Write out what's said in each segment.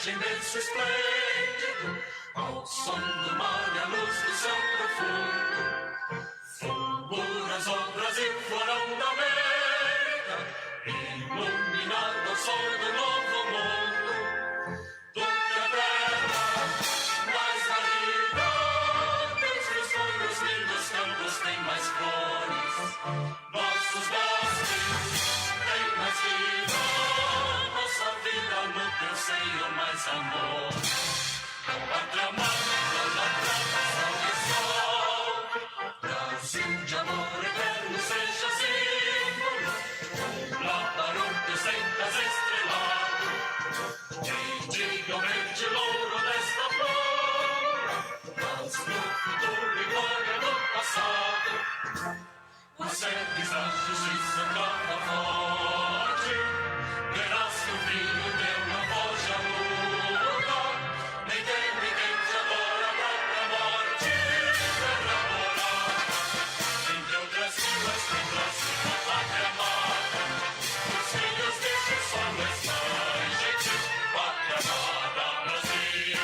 Celeste imenso esplêndido, ao som do mar e a luz do céu profundo, fulguras o Brasil, florão da América, iluminado ao sol do novo mundo, do que a terra mais garrida, teus risonhos lindos campos têm mais flores, nossos bosques têm mais vida, nossa vida no teu seio mais amor. Pátria amada, sol e sol, Brasil de amor eterno seja símbolo, lá para o teu centas estrelado, e diga o verde louro desta flor, mas no futuro e glória do passado, consegues a justiça cada forte, verás que o vinho teu não foge a luta, nem teme quem te adora a própria morte, terra morada, entre outras filas tem próxima pátria amada, os filhos deste sol estão gentil, pátria amada, Brasil.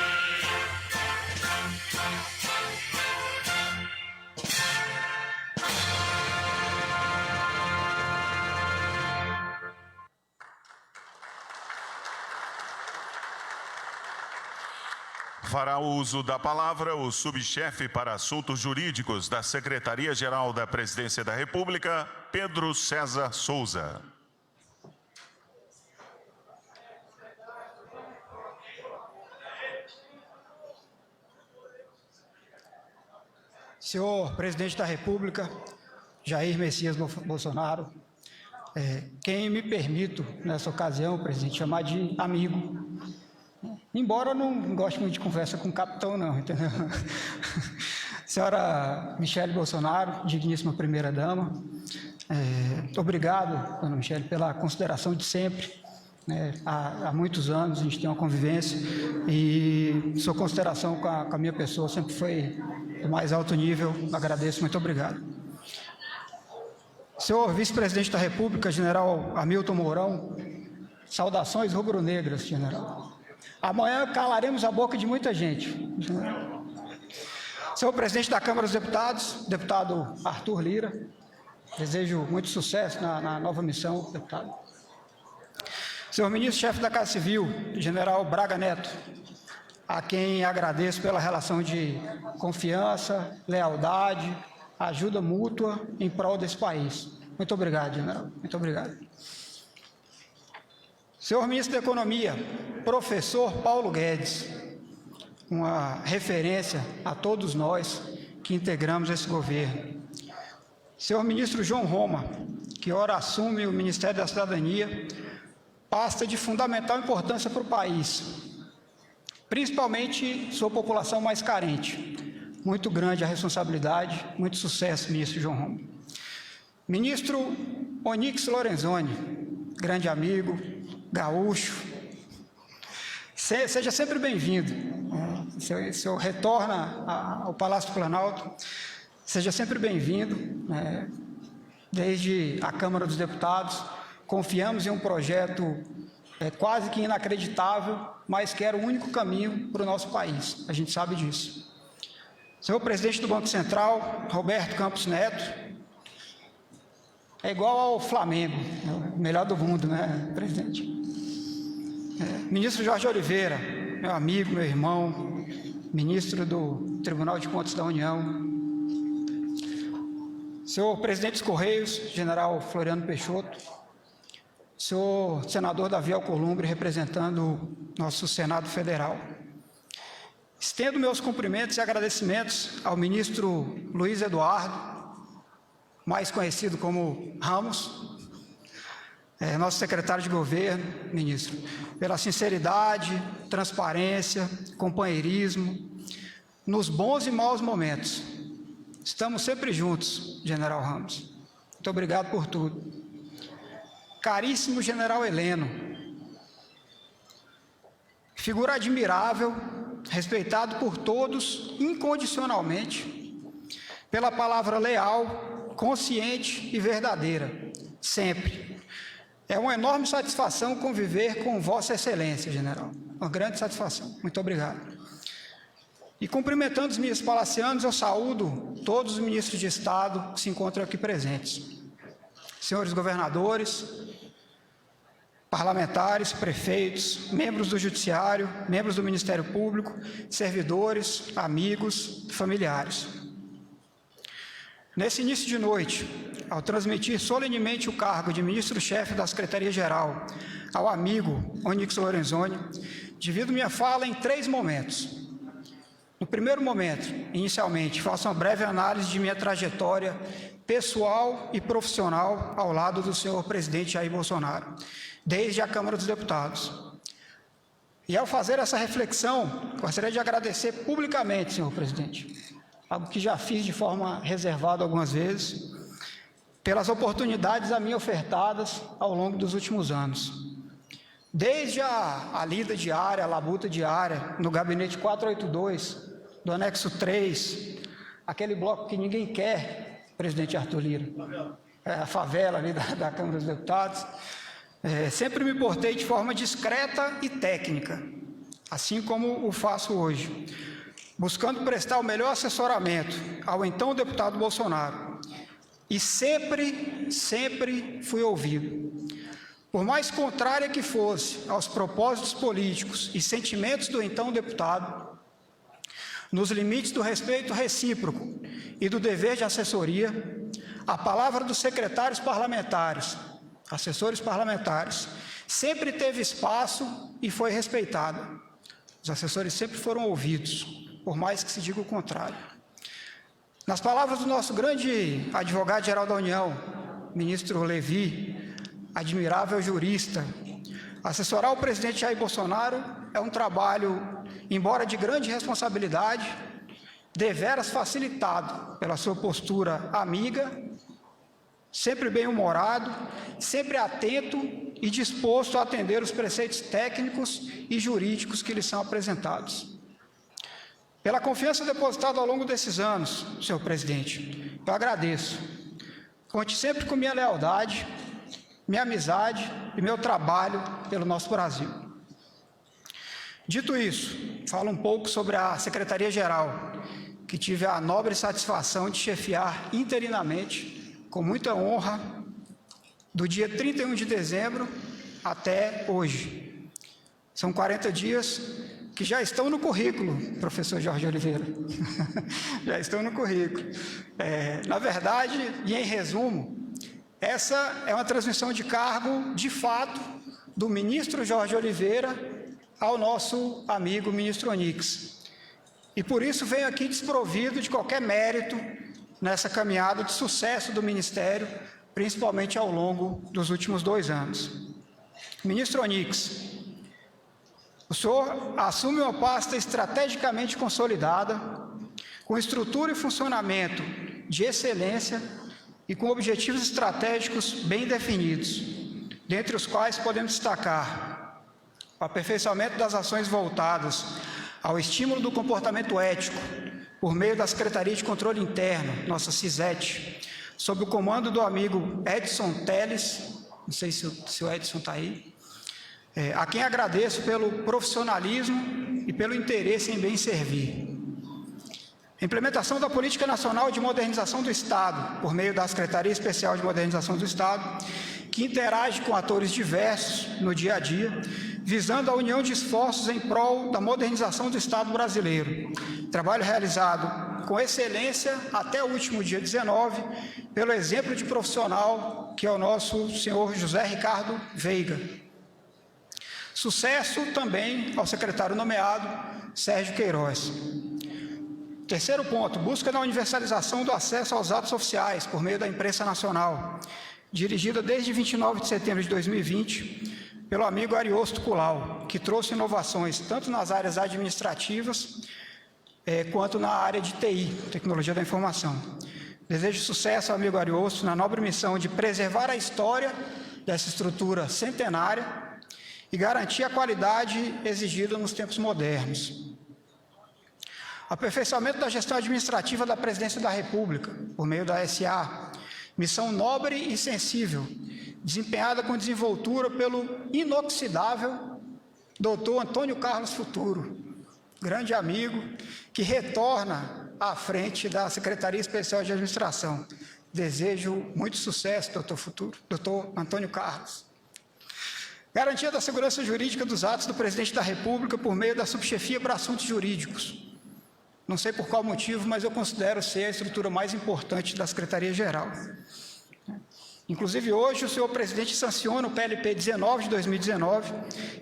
Fará uso da palavra o subchefe para assuntos jurídicos da Secretaria-Geral da Presidência da República, Pedro César Souza. Senhor Presidente da República, Jair Messias Bolsonaro, quem me permito, nessa ocasião, presidente, chamar de amigo, embora eu não goste muito de conversa com o capitão, não, entendeu? Senhora Michele Bolsonaro, digníssima primeira-dama, obrigado, dona Michele, pela consideração de sempre. Há muitos anos a gente tem uma convivência e sua consideração com a minha pessoa sempre foi do mais alto nível. Agradeço, muito obrigado. Senhor Vice-Presidente da República, General Hamilton Mourão, saudações rubro-negras, General. Amanhã calaremos a boca de muita gente. Senhor Presidente da Câmara dos Deputados, deputado Arthur Lira, desejo muito sucesso na nova missão, deputado. Senhor Ministro-Chefe da Casa Civil, General Braga Neto, a quem agradeço pela relação de confiança, lealdade, ajuda mútua em prol desse país. Muito obrigado, General. Muito obrigado. Senhor Ministro da Economia, professor Paulo Guedes, uma referência a todos nós que integramos esse governo. Senhor Ministro João Roma, que ora assume o Ministério da Cidadania, pasta de fundamental importância para o país, principalmente sua população mais carente. Muito grande a responsabilidade, muito sucesso, ministro João Roma. Ministro Onyx Lorenzoni, grande amigo, gaúcho, seja sempre bem-vindo. O senhor retorna ao Palácio do Planalto, seja sempre bem-vindo. Desde a Câmara dos Deputados, confiamos em um projeto quase que inacreditável, mas que era o único caminho para o nosso país. A gente sabe disso. Senhor Presidente do Banco Central, Roberto Campos Neto, é igual ao Flamengo, o melhor do mundo, né, presidente? Ministro Jorge Oliveira, meu amigo, meu irmão, ministro do Tribunal de Contas da União. Senhor Presidente dos Correios, General Floriano Peixoto. Senhor senador Davi Alcolumbre, representando o nosso Senado Federal. Estendo meus cumprimentos e agradecimentos ao ministro Luiz Eduardo, mais conhecido como Ramos, nosso secretário de governo, ministro, pela sinceridade, transparência, companheirismo, nos bons e maus momentos. Estamos sempre juntos, General Ramos. Muito obrigado por tudo. Caríssimo General Heleno, figura admirável, respeitado por todos incondicionalmente, pela palavra leal, consciente e verdadeira, sempre. É uma enorme satisfação conviver com Vossa Excelência, general. Uma grande satisfação. Muito obrigado. E cumprimentando os ministros palacianos, eu saúdo todos os ministros de Estado que se encontram aqui presentes. Senhores governadores, parlamentares, prefeitos, membros do Judiciário, membros do Ministério Público, servidores, amigos e familiares. Nesse início de noite, ao transmitir solenemente o cargo de ministro-chefe da Secretaria-Geral ao amigo Onyx Lorenzoni, divido minha fala em 3 momentos. No primeiro momento, inicialmente, faço uma breve análise de minha trajetória pessoal e profissional ao lado do senhor presidente Jair Bolsonaro, desde a Câmara dos Deputados. E ao fazer essa reflexão, gostaria de agradecer publicamente, senhor presidente, algo que já fiz de forma reservada algumas vezes, pelas oportunidades a mim ofertadas ao longo dos últimos anos. Desde a lida diária, a labuta diária, no gabinete 482, do anexo 3, aquele bloco que ninguém quer, presidente Arthur Lira, a favela ali da Câmara dos Deputados, sempre me portei de forma discreta e técnica, assim como o faço hoje, buscando prestar o melhor assessoramento ao então deputado Bolsonaro. E sempre fui ouvido. Por mais contrária que fosse aos propósitos políticos e sentimentos do então deputado, nos limites do respeito recíproco e do dever de assessoria, a palavra dos secretários parlamentares, assessores parlamentares, sempre teve espaço e foi respeitada. Os assessores sempre foram ouvidos, por mais que se diga o contrário. Nas palavras do nosso grande advogado-geral da União, ministro Levi, admirável jurista, assessorar o presidente Jair Bolsonaro é um trabalho, embora de grande responsabilidade, deveras facilitado pela sua postura amiga, sempre bem-humorado, sempre atento e disposto a atender os preceitos técnicos e jurídicos que lhe são apresentados. Pela confiança depositada ao longo desses anos, senhor presidente, eu agradeço. Conte sempre com minha lealdade, minha amizade e meu trabalho pelo nosso Brasil. Dito isso, falo um pouco sobre a Secretaria-Geral, que tive a nobre satisfação de chefiar interinamente, com muita honra, do dia 31 de dezembro até hoje. São 40 dias que já estão no currículo, professor Jorge Oliveira. Já estão no currículo. Na verdade, e em resumo, essa é uma transmissão de cargo, de fato, do ministro Jorge Oliveira ao nosso amigo ministro Onyx. E por isso venho aqui desprovido de qualquer mérito nessa caminhada de sucesso do Ministério, principalmente ao longo dos últimos 2 anos. Ministro Onyx, o senhor assume uma pasta estrategicamente consolidada, com estrutura e funcionamento de excelência e com objetivos estratégicos bem definidos, dentre os quais podemos destacar o aperfeiçoamento das ações voltadas ao estímulo do comportamento ético, por meio da Secretaria de Controle Interno, nossa CISET, sob o comando do amigo Edson Teles, não sei se o Edson está aí, a quem agradeço pelo profissionalismo e pelo interesse em bem servir. A implementação da Política Nacional de Modernização do Estado, por meio da Secretaria Especial de Modernização do Estado, que interage com atores diversos no dia a dia, visando a união de esforços em prol da modernização do Estado brasileiro. Trabalho realizado com excelência até o último dia 19, pelo exemplo de profissional que é o nosso senhor José Ricardo Veiga. Sucesso também ao secretário nomeado Sérgio Queiroz. Terceiro ponto, busca da universalização do acesso aos atos oficiais por meio da imprensa nacional, dirigida desde 29 de setembro de 2020 pelo amigo Ariosto Culau, que trouxe inovações tanto nas áreas administrativas quanto na área de TI, Tecnologia da Informação. Desejo sucesso ao amigo Ariosto na nobre missão de preservar a história dessa estrutura centenária e garantir a qualidade exigida nos tempos modernos. Aperfeiçoamento da gestão administrativa da Presidência da República, por meio da SA, missão nobre e sensível, desempenhada com desenvoltura pelo inoxidável Dr. Antônio Carlos Futuro, grande amigo, que retorna à frente da Secretaria Especial de Administração. Desejo muito sucesso, doutor Antônio Carlos. Garantia da segurança jurídica dos atos do Presidente da República por meio da Subchefia para Assuntos Jurídicos. Não sei por qual motivo, mas eu considero ser a estrutura mais importante da Secretaria-Geral. Inclusive, hoje, o senhor presidente sanciona o PLP 19 de 2019,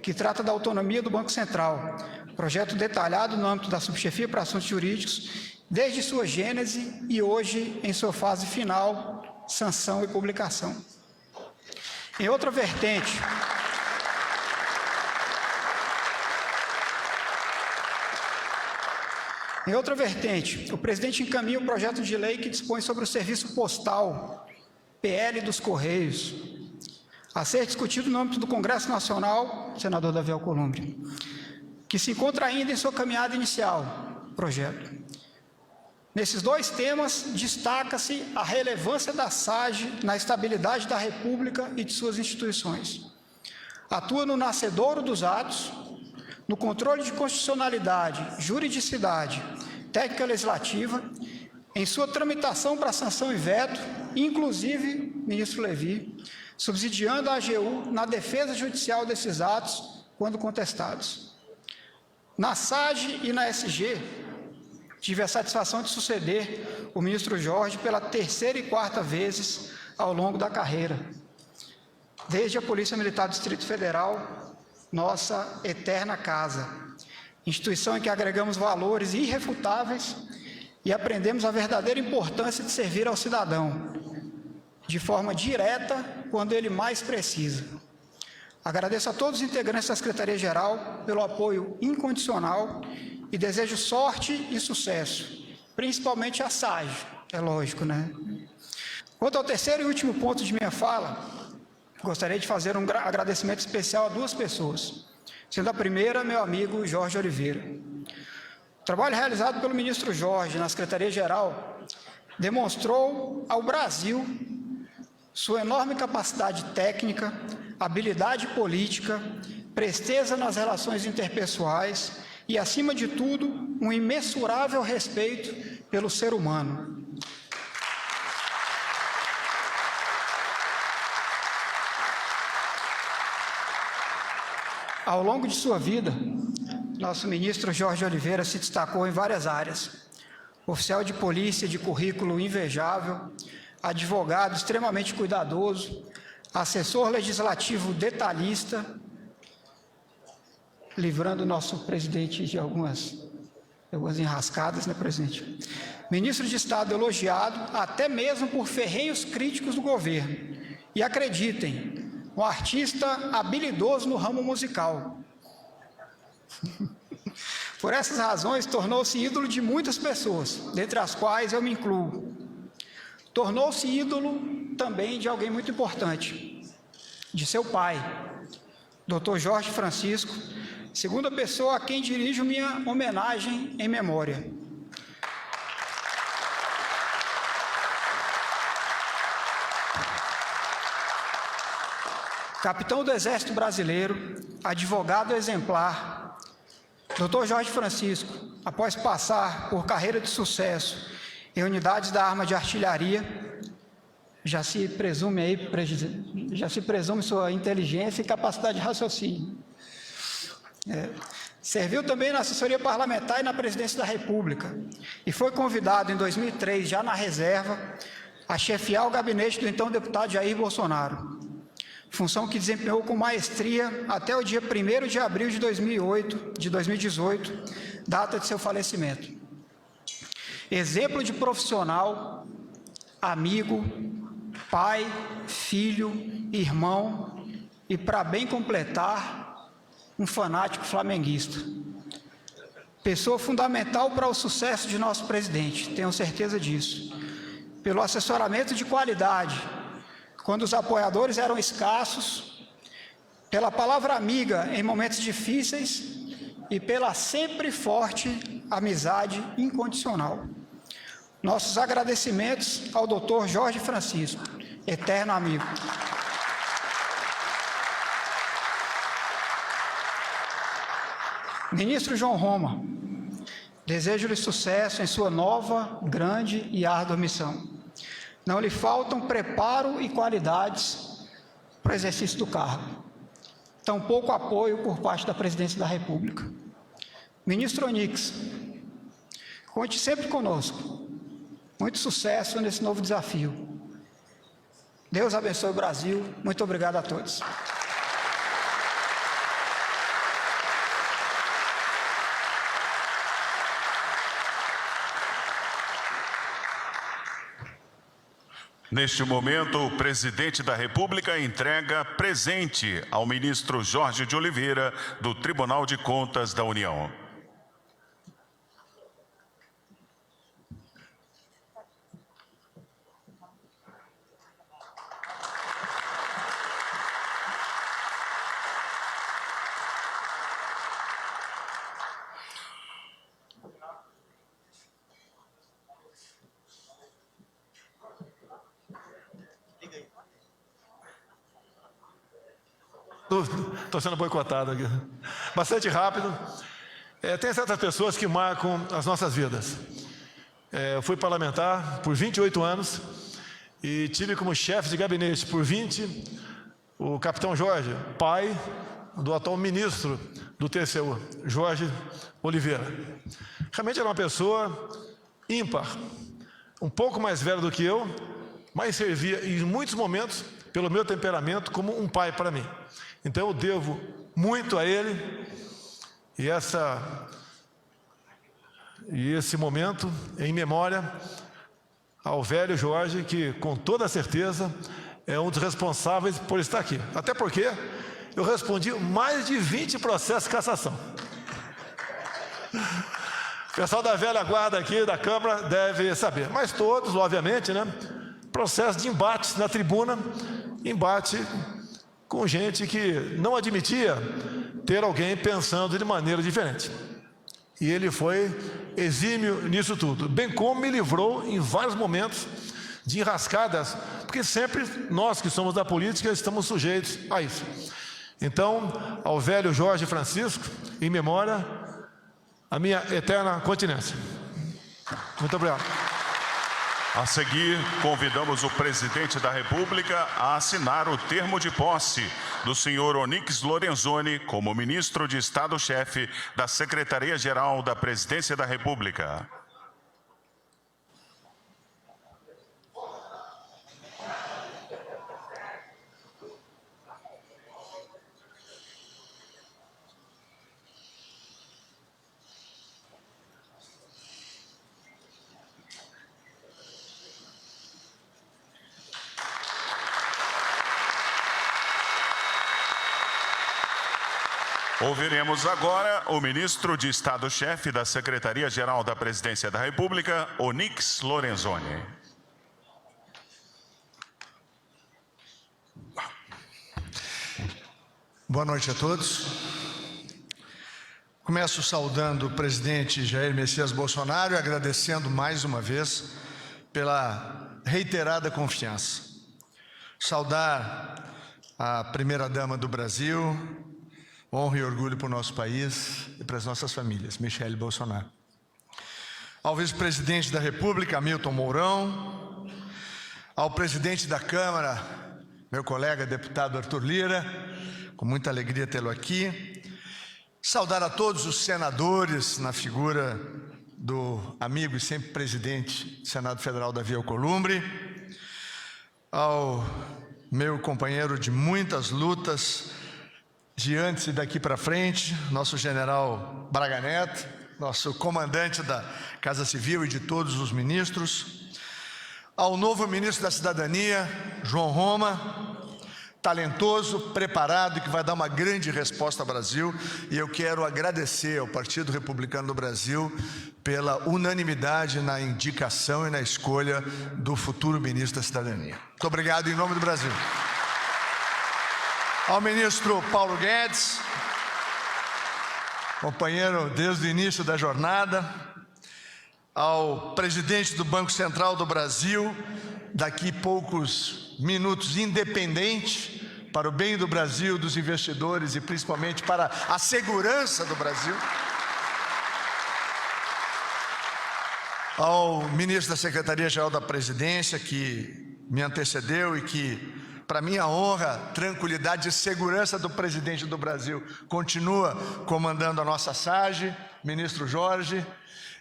que trata da autonomia do Banco Central, projeto detalhado no âmbito da Subchefia para Assuntos Jurídicos, desde sua gênese e hoje em sua fase final, sanção e publicação. Em outra vertente, o presidente encaminha o projeto de lei que dispõe sobre o serviço postal, PL dos Correios, a ser discutido no âmbito do Congresso Nacional, senador Davi Alcolumbre, que se encontra ainda em sua caminhada inicial, projeto. Nesses dois temas, destaca-se a relevância da SAGE na estabilidade da República e de suas instituições. Atua no nascedouro dos atos, no controle de constitucionalidade, juridicidade, técnica legislativa, em sua tramitação para sanção e veto, inclusive, ministro Levi, subsidiando a AGU na defesa judicial desses atos, quando contestados. Na SAGE e na SG, tive a satisfação de suceder o ministro Jorge pela terceira e quarta vezes ao longo da carreira. Desde a Polícia Militar do Distrito Federal, nossa eterna casa, instituição em que agregamos valores irrefutáveis e aprendemos a verdadeira importância de servir ao cidadão, de forma direta, quando ele mais precisa. Agradeço a todos os integrantes da Secretaria-Geral pelo apoio incondicional e desejo sorte e sucesso, principalmente a SAGE, é lógico, né? Quanto ao terceiro e último ponto de minha fala, gostaria de fazer um agradecimento especial a duas pessoas, sendo a primeira meu amigo Jorge Oliveira. O trabalho realizado pelo ministro Jorge na Secretaria-Geral demonstrou ao Brasil sua enorme capacidade técnica, habilidade política, presteza nas relações interpessoais e, acima de tudo, um imensurável respeito pelo ser humano. Ao longo de sua vida, nosso ministro Jorge Oliveira se destacou em várias áreas. Oficial de polícia de currículo invejável, advogado extremamente cuidadoso, assessor legislativo detalhista, livrando o nosso presidente de algumas enrascadas, né, presidente? Ministro de Estado elogiado até mesmo por ferrenhos críticos do governo. E acreditem, um artista habilidoso no ramo musical. Por essas razões, tornou-se ídolo de muitas pessoas, dentre as quais eu me incluo. Tornou-se ídolo também de alguém muito importante, de seu pai, Dr. Jorge Francisco, segunda pessoa a quem dirijo minha homenagem em memória. Capitão do Exército Brasileiro, advogado exemplar, Dr. Jorge Francisco, após passar por carreira de sucesso em unidades da arma de artilharia, já se presume sua inteligência e capacidade de raciocínio. Serviu também na assessoria parlamentar e na presidência da República e foi convidado em 2003, já na reserva, a chefiar o gabinete do então deputado Jair Bolsonaro, função que desempenhou com maestria até o dia 1º de abril de 2018, data de seu falecimento. Exemplo de profissional, amigo, pai, filho, irmão e, para bem completar, um fanático flamenguista. Pessoa fundamental para o sucesso de nosso presidente, tenho certeza disso. Pelo assessoramento de qualidade, quando os apoiadores eram escassos, pela palavra amiga em momentos difíceis e pela sempre forte amizade incondicional. Nossos agradecimentos ao Dr. Jorge Francisco, eterno amigo. Ministro João Roma, desejo-lhe sucesso em sua nova, grande e árdua missão. Não lhe faltam preparo e qualidades para o exercício do cargo. Tampouco apoio por parte da Presidência da República. Ministro Onix, conte sempre conosco. Muito sucesso nesse novo desafio. Deus abençoe o Brasil. Muito obrigado a todos. Neste momento, o presidente da República entrega presente ao ministro Jorge de Oliveira, do Tribunal de Contas da União. Estou sendo boicotado aqui. Bastante rápido. Tem certas pessoas que marcam as nossas vidas. Eu fui parlamentar por 28 anos e tive como chefe de gabinete por 20 o capitão Jorge, pai do atual ministro do TCU, Jorge Oliveira. Realmente era uma pessoa ímpar, um pouco mais velho do que eu, mas servia em muitos momentos, pelo meu temperamento, como um pai para mim. Então eu devo muito a ele e esse momento em memória ao velho Jorge, que com toda certeza é um dos responsáveis por estar aqui. Até porque eu respondi mais de 20 processos de cassação. O pessoal da velha guarda aqui da Câmara deve saber, mas todos, obviamente, né? Processo de embate na tribuna, embate com gente que não admitia ter alguém pensando de maneira diferente. E ele foi exímio nisso tudo, bem como me livrou em vários momentos de enrascadas, porque sempre nós que somos da política estamos sujeitos a isso. Então, ao velho Jorge Francisco, em memória, a minha eterna continência. Muito obrigado. A seguir, convidamos o presidente da República a assinar o termo de posse do senhor Onix Lorenzoni como ministro de Estado-chefe da Secretaria-Geral da Presidência da República. Ouviremos agora o ministro de Estado-chefe da Secretaria-Geral da Presidência da República, Onix Lorenzoni. Boa noite a todos. Começo saudando o presidente Jair Messias Bolsonaro e agradecendo mais uma vez pela reiterada confiança. Saudar a primeira-dama do Brasil, honra e orgulho para o nosso país e para as nossas famílias, Michele Bolsonaro. Ao vice-presidente da República, Hamilton Mourão. Ao presidente da Câmara, meu colega deputado Arthur Lira, com muita alegria tê-lo aqui. Saudar a todos os senadores, na figura do amigo e sempre presidente do Senado Federal, Davi Alcolumbre. Ao meu companheiro de muitas lutas, de antes e daqui para frente, nosso general Braga Neto, nosso comandante da Casa Civil e de todos os ministros. Ao novo ministro da Cidadania, João Roma, talentoso, preparado e que vai dar uma grande resposta ao Brasil. E eu quero agradecer ao Partido Republicano do Brasil pela unanimidade na indicação e na escolha do futuro ministro da Cidadania. Muito obrigado em nome do Brasil. Ao ministro Paulo Guedes, companheiro desde o início da jornada. Ao presidente do Banco Central do Brasil, daqui poucos minutos independente, para o bem do Brasil, dos investidores e principalmente para a segurança do Brasil. Ao ministro da Secretaria-Geral da Presidência, que me antecedeu e que, para minha honra, tranquilidade e segurança do presidente do Brasil, continua comandando a nossa SAGE, ministro Jorge.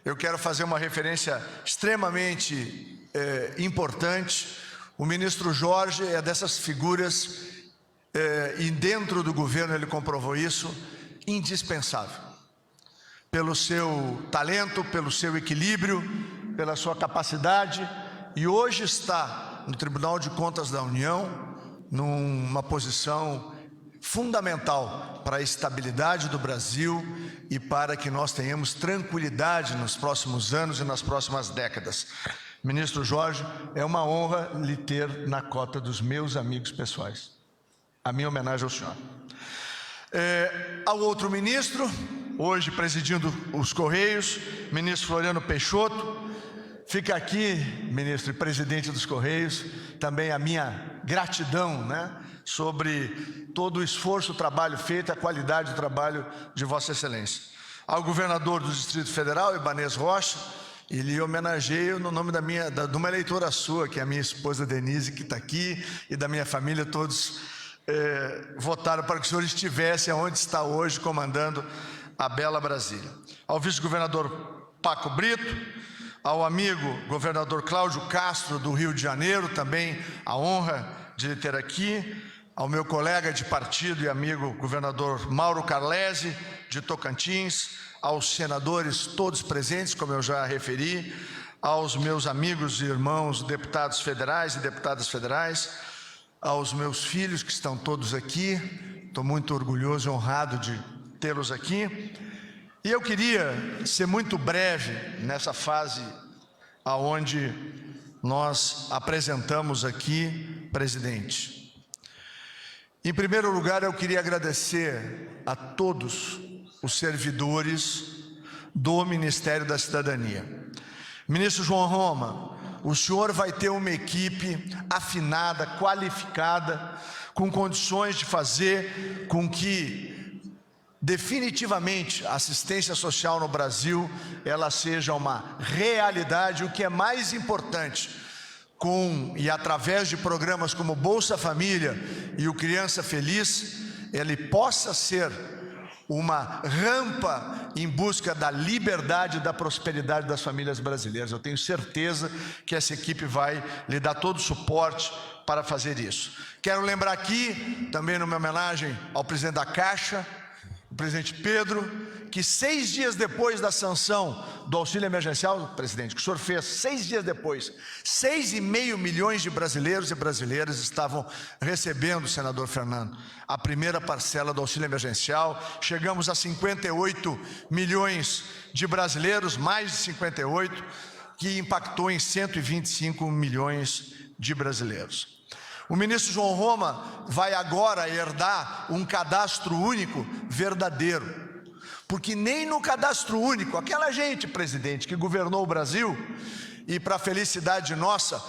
Eu quero fazer uma referência extremamente importante. O ministro Jorge é dessas figuras, e dentro do governo ele comprovou isso, indispensável. Pelo seu talento, pelo seu equilíbrio, pela sua capacidade, e hoje está no Tribunal de Contas da União, numa posição fundamental para a estabilidade do Brasil e para que nós tenhamos tranquilidade nos próximos anos e nas próximas décadas. Ministro Jorge, é uma honra lhe ter na cota dos meus amigos pessoais. A minha homenagem ao senhor. Ao outro ministro, hoje presidindo os Correios, ministro Floriano Peixoto. Fica aqui, ministro e presidente dos Correios, também a minha gratidão, sobre todo o esforço, o trabalho feito, a qualidade do trabalho de Vossa Excelência. Ao governador do Distrito Federal, Ibanez Rocha, e lhe homenageio no nome de uma eleitora sua, que é a minha esposa Denise, que está aqui, e da minha família, todos votaram para que o senhor estivesse onde está hoje, comandando a bela Brasília. Ao vice-governador Paco Brito, ao amigo governador Cláudio Castro, do Rio de Janeiro, também a honra de ter aqui, ao meu colega de partido e amigo governador Mauro Carlesi, de Tocantins, aos senadores todos presentes, como eu já referi, aos meus amigos e irmãos deputados federais e deputadas federais, aos meus filhos que estão todos aqui, estou muito orgulhoso e honrado de tê-los aqui. E eu queria ser muito breve nessa fase aonde nós apresentamos aqui, presidente. Em primeiro lugar, eu queria agradecer a todos os servidores do Ministério da Cidadania. Ministro João Roma, o senhor vai ter uma equipe afinada, qualificada, com condições de fazer com que definitivamente a assistência social no Brasil ela seja uma realidade, o que é mais importante, com e através de programas como Bolsa Família e o Criança Feliz, ele possa ser uma rampa em busca da liberdade e da prosperidade das famílias brasileiras. Eu tenho certeza que essa equipe vai lhe dar todo o suporte para fazer isso. Quero lembrar aqui, também numa homenagem ao presidente da Caixa, o presidente Pedro, que 6 dias depois da sanção do auxílio emergencial, presidente, que o senhor fez 6 dias depois, 6,5 milhões de brasileiros e brasileiras estavam recebendo, senador Fernando, a primeira parcela do auxílio emergencial. Chegamos a 58 milhões de brasileiros, mais de 58, que impactou em 125 milhões de brasileiros. O ministro João Roma vai agora herdar um cadastro único verdadeiro, porque nem no cadastro único, aquela gente, presidente, que governou o Brasil e para a felicidade nossa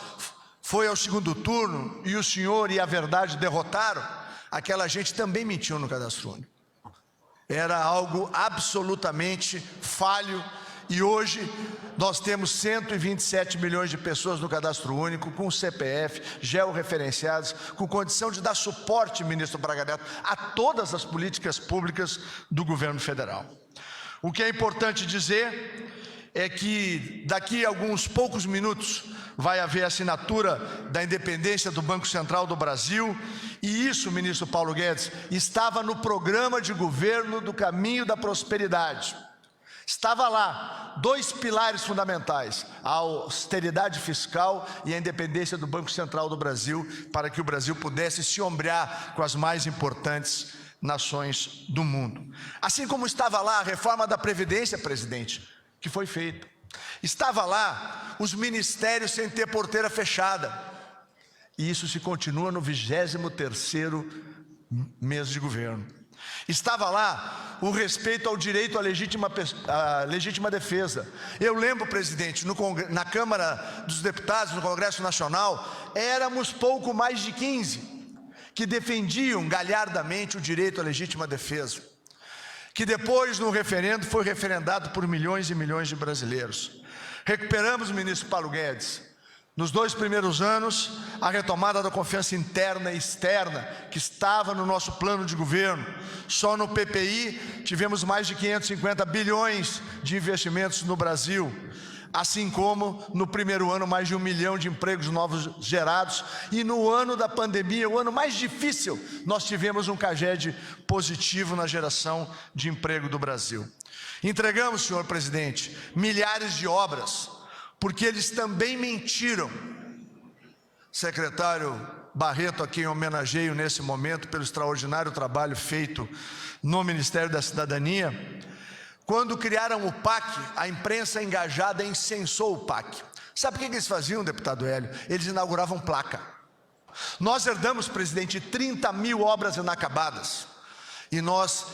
foi ao segundo turno e o senhor e a verdade derrotaram, aquela gente também mentiu no cadastro único. Era algo absolutamente falho. E hoje nós temos 127 milhões de pessoas no cadastro único, com CPF, georreferenciados, com condição de dar suporte, ministro Braga Neto, a todas as políticas públicas do governo federal. O que é importante dizer é que daqui a alguns poucos minutos vai haver a assinatura da independência do Banco Central do Brasil, e isso, ministro Paulo Guedes, estava no programa de governo do Caminho da Prosperidade. Estava lá 2 pilares fundamentais: a austeridade fiscal e a independência do Banco Central do Brasil, para que o Brasil pudesse se ombrear com as mais importantes nações do mundo. Assim como estava lá a reforma da Previdência, presidente, que foi feita. Estava lá os ministérios sem ter porteira fechada. E isso se continua no 23º mês de governo. Estava lá o respeito ao direito à legítima defesa. Eu lembro, presidente, na Câmara dos Deputados, no Congresso Nacional, éramos pouco mais de 15. que defendiam galhardamente o direito à legítima defesa, que depois no referendo foi referendado por milhões e milhões de brasileiros. Recuperamos o ministro Paulo Guedes. Nos 2 primeiros anos, a retomada da confiança interna e externa que estava no nosso plano de governo. Só no PPI tivemos mais de 550 bilhões de investimentos no Brasil. Assim como no primeiro ano mais de 1 milhão de empregos novos gerados. E no ano da pandemia, o ano mais difícil, nós tivemos um CAGED positivo na geração de emprego do Brasil. Entregamos, senhor presidente, milhares de obras, porque eles também mentiram. Secretário Barreto, a quem homenageio nesse momento pelo extraordinário trabalho feito no Ministério da Cidadania, quando criaram o PAC, a imprensa engajada incensou o PAC. Sabe o que eles faziam, deputado Hélio? Eles inauguravam placa. Nós herdamos, presidente, 30 mil obras inacabadas. E nós,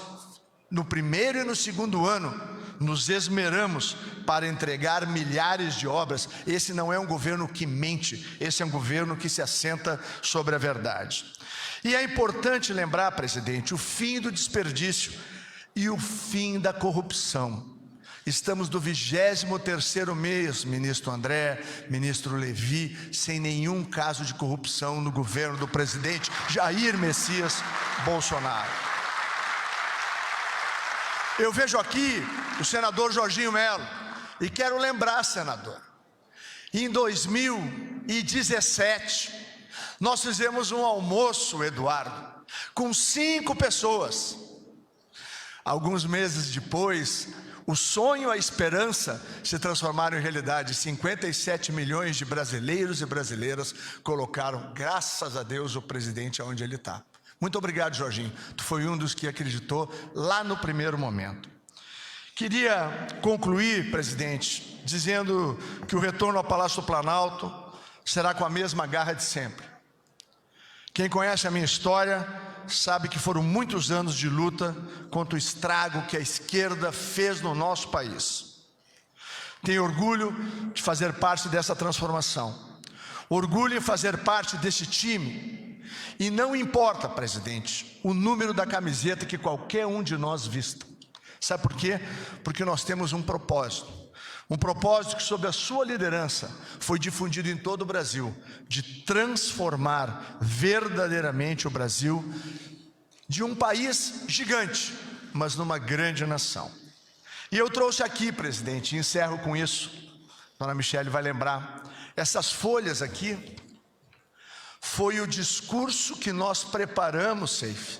no primeiro e no segundo ano, nos esmeramos para entregar milhares de obras. Esse não é um governo que mente, esse é um governo que se assenta sobre a verdade. E é importante lembrar, presidente, o fim do desperdício e o fim da corrupção. Estamos no 23º mês, ministro André, ministro Levi, sem nenhum caso de corrupção no governo do presidente Jair Messias Bolsonaro. Eu vejo aqui o senador Jorginho Melo e quero lembrar, senador, em 2017, nós fizemos um almoço, Eduardo, com 5 pessoas. Alguns meses depois, o sonho e a esperança se transformaram em realidade. 57 milhões de brasileiros e brasileiras colocaram, graças a Deus, o presidente aonde ele está. Muito obrigado, Jorginho. Tu foi um dos que acreditou lá no primeiro momento. Queria concluir, presidente, dizendo que o retorno ao Palácio do Planalto será com a mesma garra de sempre. Quem conhece a minha história sabe que foram muitos anos de luta contra o estrago que a esquerda fez no nosso país. Tenho orgulho de fazer parte dessa transformação. Orgulho em fazer parte desse time. E não importa, presidente, o número da camiseta que qualquer um de nós vista. Sabe por quê? Porque nós temos um propósito. Um propósito que, sob a sua liderança, foi difundido em todo o Brasil, de transformar verdadeiramente o Brasil de um país gigante, mas numa grande nação. E eu trouxe aqui, presidente, e encerro com isso, dona Michele vai lembrar, essas folhas aqui, foi o discurso que nós preparamos, Seif,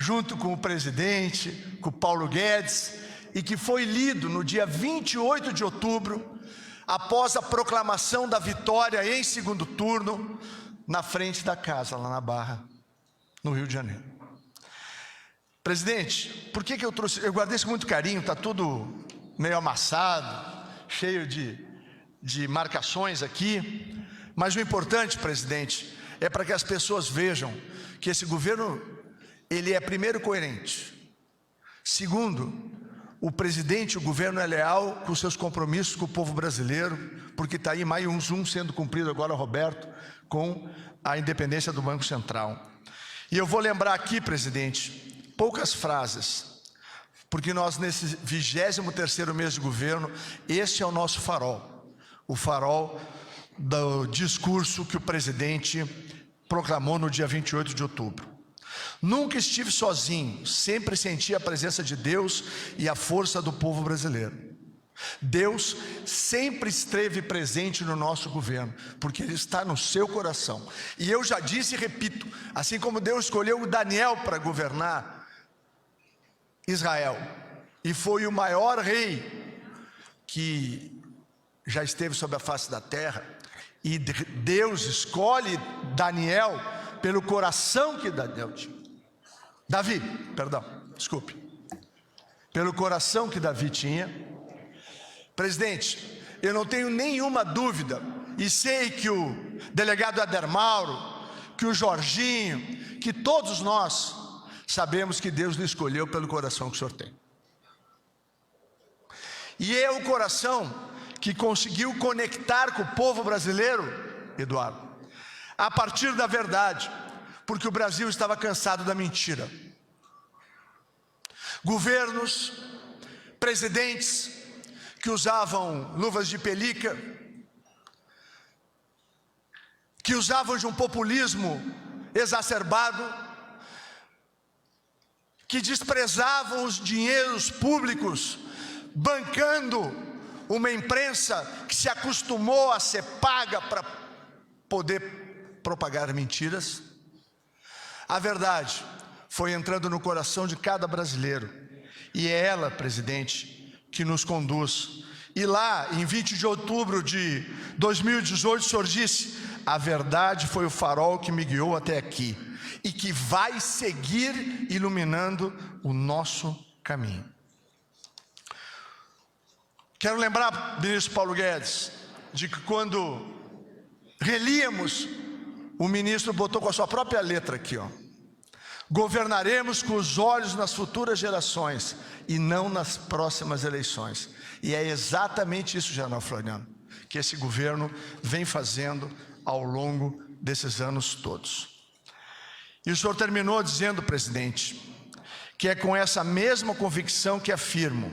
junto com o presidente, com o Paulo Guedes, e que foi lido no dia 28 de outubro, após a proclamação da vitória em segundo turno, na frente da casa, lá na Barra, no Rio de Janeiro. Presidente, por que eu trouxe? Eu guardei isso com muito carinho, está tudo meio amassado, cheio de marcações aqui, mas o importante, presidente, é para que as pessoas vejam que esse governo, ele é primeiro coerente, segundo, o presidente, o governo é leal com seus compromissos com o povo brasileiro, porque está aí mais um sendo cumprido agora, Roberto, com a independência do Banco Central. E eu vou lembrar aqui, presidente, poucas frases, porque nós nesse 23º mês de governo, este é o nosso farol, o farol do discurso que o presidente proclamou no dia 28 de outubro. Nunca estive sozinho, sempre senti a presença de Deus e a força do povo brasileiro. Deus sempre esteve presente no nosso governo, porque Ele está no seu coração. E eu já disse e repito, assim como Deus escolheu o Daniel para governar Israel, e foi o maior rei que já esteve sobre a face da terra, e Deus escolhe Daniel pelo coração que Daniel tinha. Davi, perdão, desculpe. Pelo coração que Davi tinha. Presidente, eu não tenho nenhuma dúvida, e sei que o delegado Éder Mauro, que o Jorginho, que todos nós sabemos que Deus lhe escolheu pelo coração que o senhor tem. E é o coração que conseguiu conectar com o povo brasileiro, Eduardo, a partir da verdade, porque o Brasil estava cansado da mentira. Governos, presidentes que usavam luvas de pelica, que usavam de um populismo exacerbado, que desprezavam os dinheiros públicos, bancando uma imprensa que se acostumou a ser paga para poder propagar mentiras. A verdade foi entrando no coração de cada brasileiro, e é ela, presidente, que nos conduz. E lá, em 20 de outubro de 2018, o senhor disse: a verdade foi o farol que me guiou até aqui, e que vai seguir iluminando o nosso caminho. Quero lembrar, ministro Paulo Guedes, de que quando relíamos, o ministro botou com a sua própria letra aqui, ó: governaremos com os olhos nas futuras gerações e não nas próximas eleições. E é exatamente isso, general Floriano, que esse governo vem fazendo ao longo desses anos todos. E o senhor terminou dizendo, presidente, que é com essa mesma convicção que afirmo: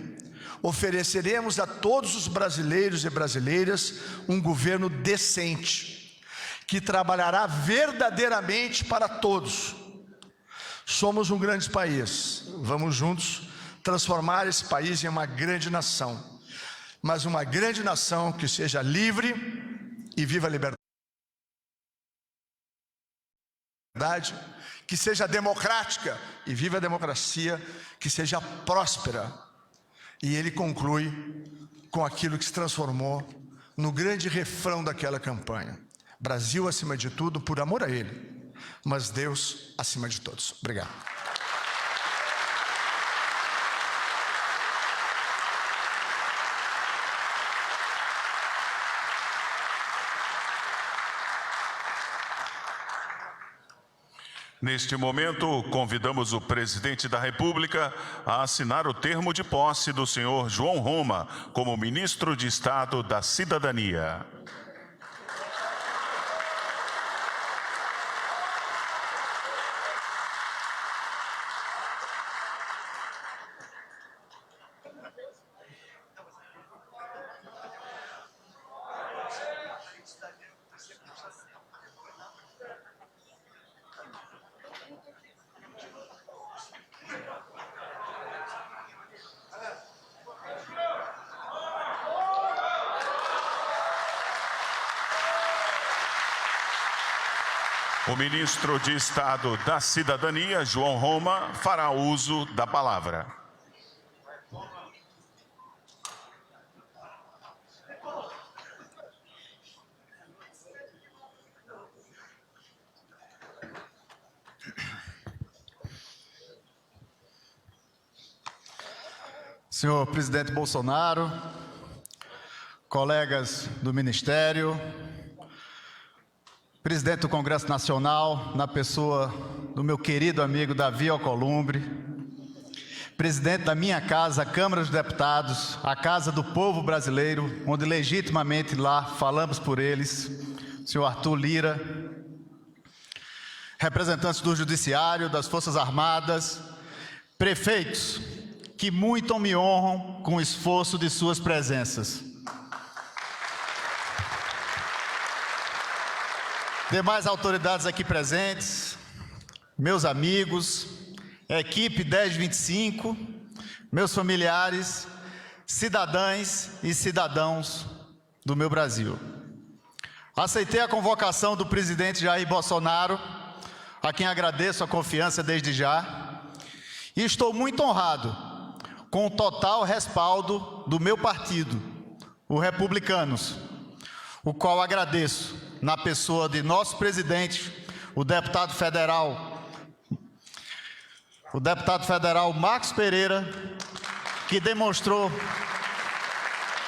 ofereceremos a todos os brasileiros e brasileiras um governo decente, que trabalhará verdadeiramente para todos. Somos um grande país, vamos juntos transformar esse país em uma grande nação, mas uma grande nação que seja livre e viva a liberdade, que seja democrática e viva a democracia, que seja próspera. E ele conclui com aquilo que se transformou no grande refrão daquela campanha: Brasil acima de tudo, por amor a ele, mas Deus acima de todos. Obrigado. Neste momento, convidamos o presidente da República a assinar o termo de posse do senhor João Roma como ministro de Estado da Cidadania. O ministro de Estado da Cidadania, João Roma, fará uso da palavra. Senhor presidente Bolsonaro, colegas do Ministério, presidente do Congresso Nacional, na pessoa do meu querido amigo Davi Alcolumbre, presidente da minha casa, a Câmara dos Deputados, a Casa do Povo Brasileiro, onde legitimamente lá falamos por eles, senhor Arthur Lira, representantes do Judiciário, das Forças Armadas, prefeitos, que muito me honram com o esforço de suas presenças. Demais autoridades aqui presentes, meus amigos, equipe 1025, meus familiares, cidadãs e cidadãos do meu Brasil. Aceitei a convocação do presidente Jair Bolsonaro, a quem agradeço a confiança desde já, e estou muito honrado com o total respaldo do meu partido, o Republicanos, o qual agradeço na pessoa de nosso presidente, o deputado federal Marcos Pereira, que demonstrou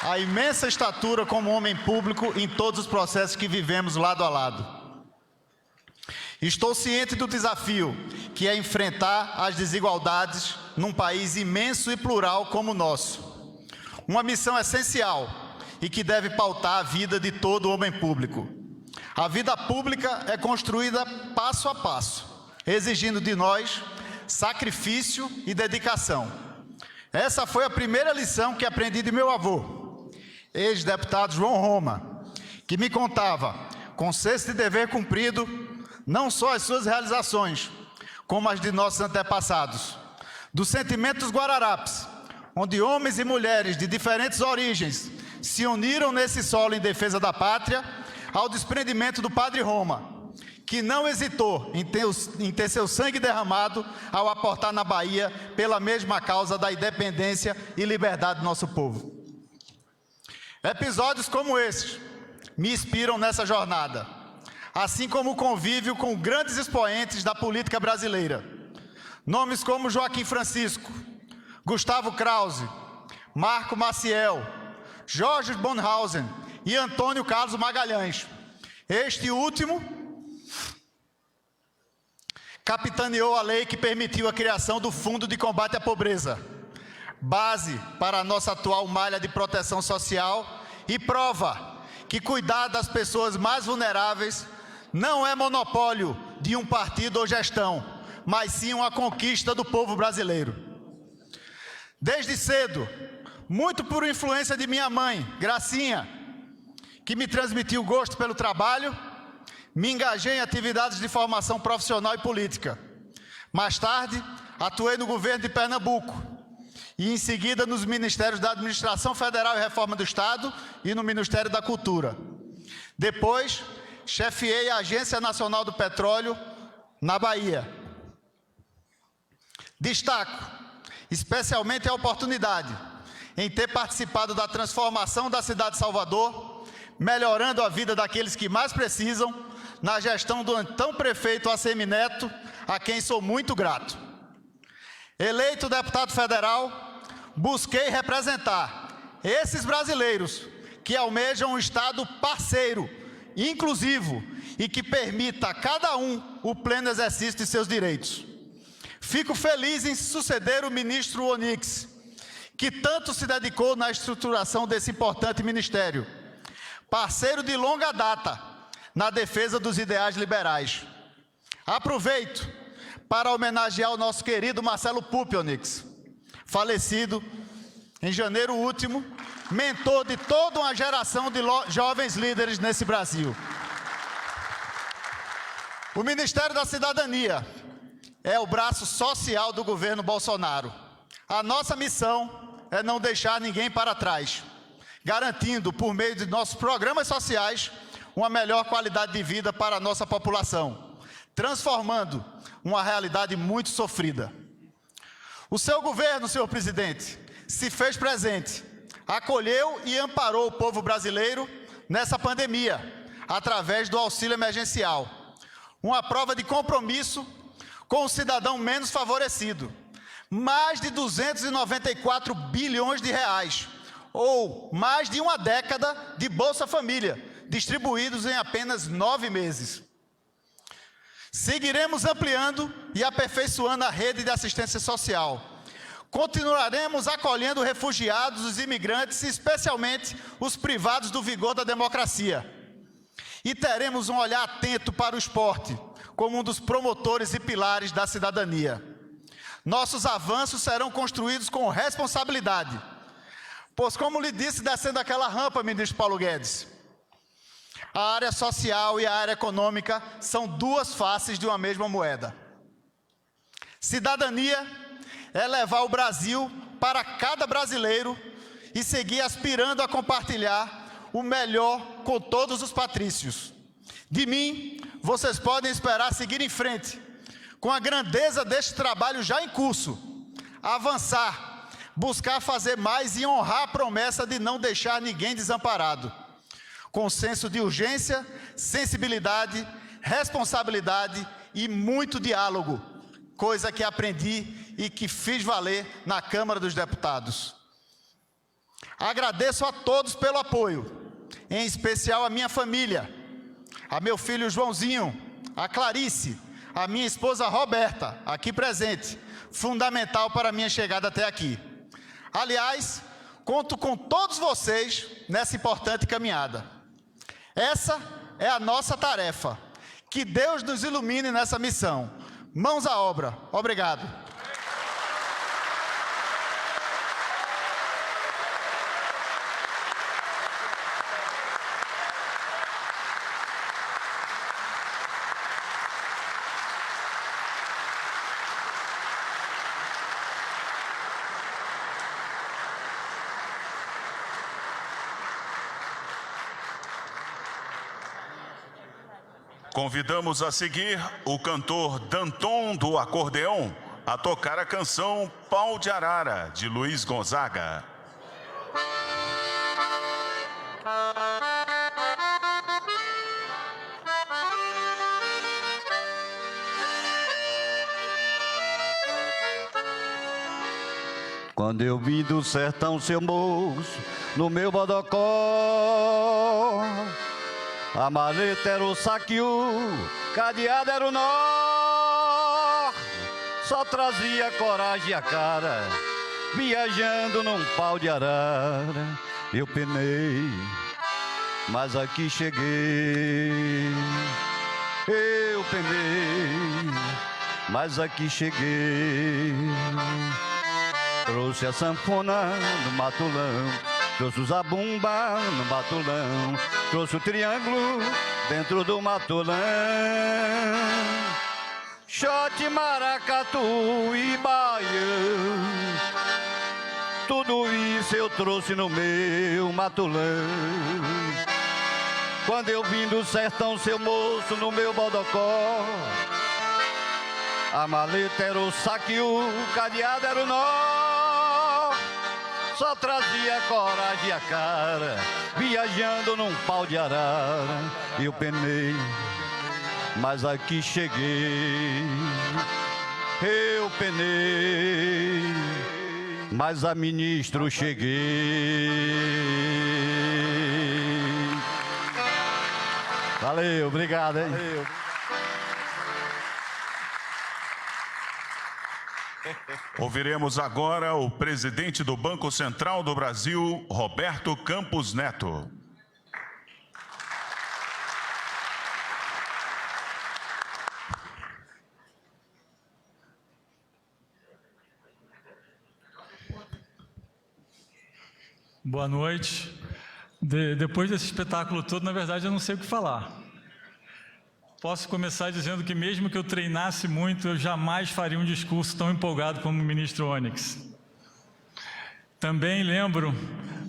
a imensa estatura como homem público em todos os processos que vivemos lado a lado. Estou ciente do desafio que é enfrentar as desigualdades num país imenso e plural como o nosso. Uma missão essencial e que deve pautar a vida de todo homem público. A vida pública é construída passo a passo, exigindo de nós sacrifício e dedicação. Essa foi a primeira lição que aprendi de meu avô, ex-deputado João Roma, que me contava, com senso de dever cumprido, não só as suas realizações, como as de nossos antepassados, do sentimento dos Guararapes, onde homens e mulheres de diferentes origens se uniram nesse solo em defesa da pátria, ao desprendimento do Padre Roma, que não hesitou em ter seu sangue derramado ao aportar na Bahia pela mesma causa da independência e liberdade do nosso povo. Episódios como esses me inspiram nessa jornada, assim como o convívio com grandes expoentes da política brasileira. Nomes como Joaquim Francisco, Gustavo Krause, Marco Maciel, Jorge Bonhausen e Antônio Carlos Magalhães. Este último capitaneou a lei que permitiu a criação do Fundo de Combate à Pobreza, base para a nossa atual malha de proteção social e prova que cuidar das pessoas mais vulneráveis não é monopólio de um partido ou gestão, mas sim uma conquista do povo brasileiro. Desde cedo, muito por influência de minha mãe, Gracinha, que me transmitiu gosto pelo trabalho, me engajei em atividades de formação profissional e política. Mais tarde, atuei no governo de Pernambuco e, em seguida, nos Ministérios da Administração Federal e Reforma do Estado e no Ministério da Cultura. Depois, chefiei a Agência Nacional do Petróleo na Bahia. Destaco, especialmente, a oportunidade em ter participado da transformação da cidade de Salvador, melhorando a vida daqueles que mais precisam, na gestão do então prefeito Assemineto, a quem sou muito grato. Eleito deputado federal, busquei representar esses brasileiros que almejam um Estado parceiro, inclusivo e que permita a cada um o pleno exercício de seus direitos. Fico feliz em suceder o ministro Onyx, que tanto se dedicou na estruturação desse importante ministério, parceiro de longa data na defesa dos ideais liberais. Aproveito para homenagear o nosso querido Marcelo Pupionix, falecido em janeiro último, mentor de toda uma geração de jovens líderes nesse Brasil. O Ministério da Cidadania é o braço social do governo Bolsonaro. A nossa missão é não deixar ninguém para trás, garantindo, por meio de nossos programas sociais, uma melhor qualidade de vida para a nossa população, transformando uma realidade muito sofrida. O seu governo, senhor presidente, se fez presente, acolheu e amparou o povo brasileiro nessa pandemia, através do auxílio emergencial, uma prova de compromisso com o cidadão menos favorecido. Mais de 294 bilhões de reais, ou mais de uma década de Bolsa Família, distribuídos em apenas 9 meses. Seguiremos ampliando e aperfeiçoando a rede de assistência social. Continuaremos acolhendo refugiados, os imigrantes, especialmente os privados do vigor da democracia. E teremos um olhar atento para o esporte, como um dos promotores e pilares da cidadania. Nossos avanços serão construídos com responsabilidade, pois, como lhe disse descendo aquela rampa, ministro Paulo Guedes, a área social e a área econômica são duas faces de uma mesma moeda. Cidadania é levar o Brasil para cada brasileiro e seguir aspirando a compartilhar o melhor com todos os patrícios. De mim, vocês podem esperar seguir em frente, com a grandeza deste trabalho já em curso, avançar, buscar fazer mais e honrar a promessa de não deixar ninguém desamparado, com senso de urgência, sensibilidade, responsabilidade e muito diálogo, coisa que aprendi e que fiz valer na Câmara dos Deputados. Agradeço a todos pelo apoio, em especial a minha família, a meu filho Joãozinho, a Clarice, a minha esposa Roberta, aqui presente, fundamental para a minha chegada até aqui. Aliás, conto com todos vocês nessa importante caminhada. Essa é a nossa tarefa. Que Deus nos ilumine nessa missão. Mãos à obra. Obrigado. Convidamos a seguir o cantor Danton do acordeão a tocar a canção Pau de Arara, de Luiz Gonzaga. Quando eu vim do sertão, seu moço, no meu bodocó, a maleta era o saquio, cadeado era o nó. Só trazia coragem a cara, viajando num pau de arara. Eu penei, mas aqui cheguei. Eu penei, mas aqui cheguei. Trouxe a sanfona no matulão, trouxe o zabumba no matulão, trouxe o triângulo dentro do matulão. Xote, maracatu e baião, tudo isso eu trouxe no meu matulão. Quando eu vim do sertão, seu moço, no meu bodocó, a maleta era o saquio, o cadeado era o nó. Só trazia coragem a cara, viajando num pau de arara. Eu penei, mas aqui cheguei. Eu penei, mas a ministro cheguei. Valeu, obrigado, hein? Valeu. Ouviremos agora o presidente do Banco Central do Brasil, Roberto Campos Neto. Boa noite. Depois desse espetáculo todo, na verdade, eu não sei o que falar. Posso começar dizendo que mesmo que eu treinasse muito, eu jamais faria um discurso tão empolgado como o ministro Onyx. Também lembro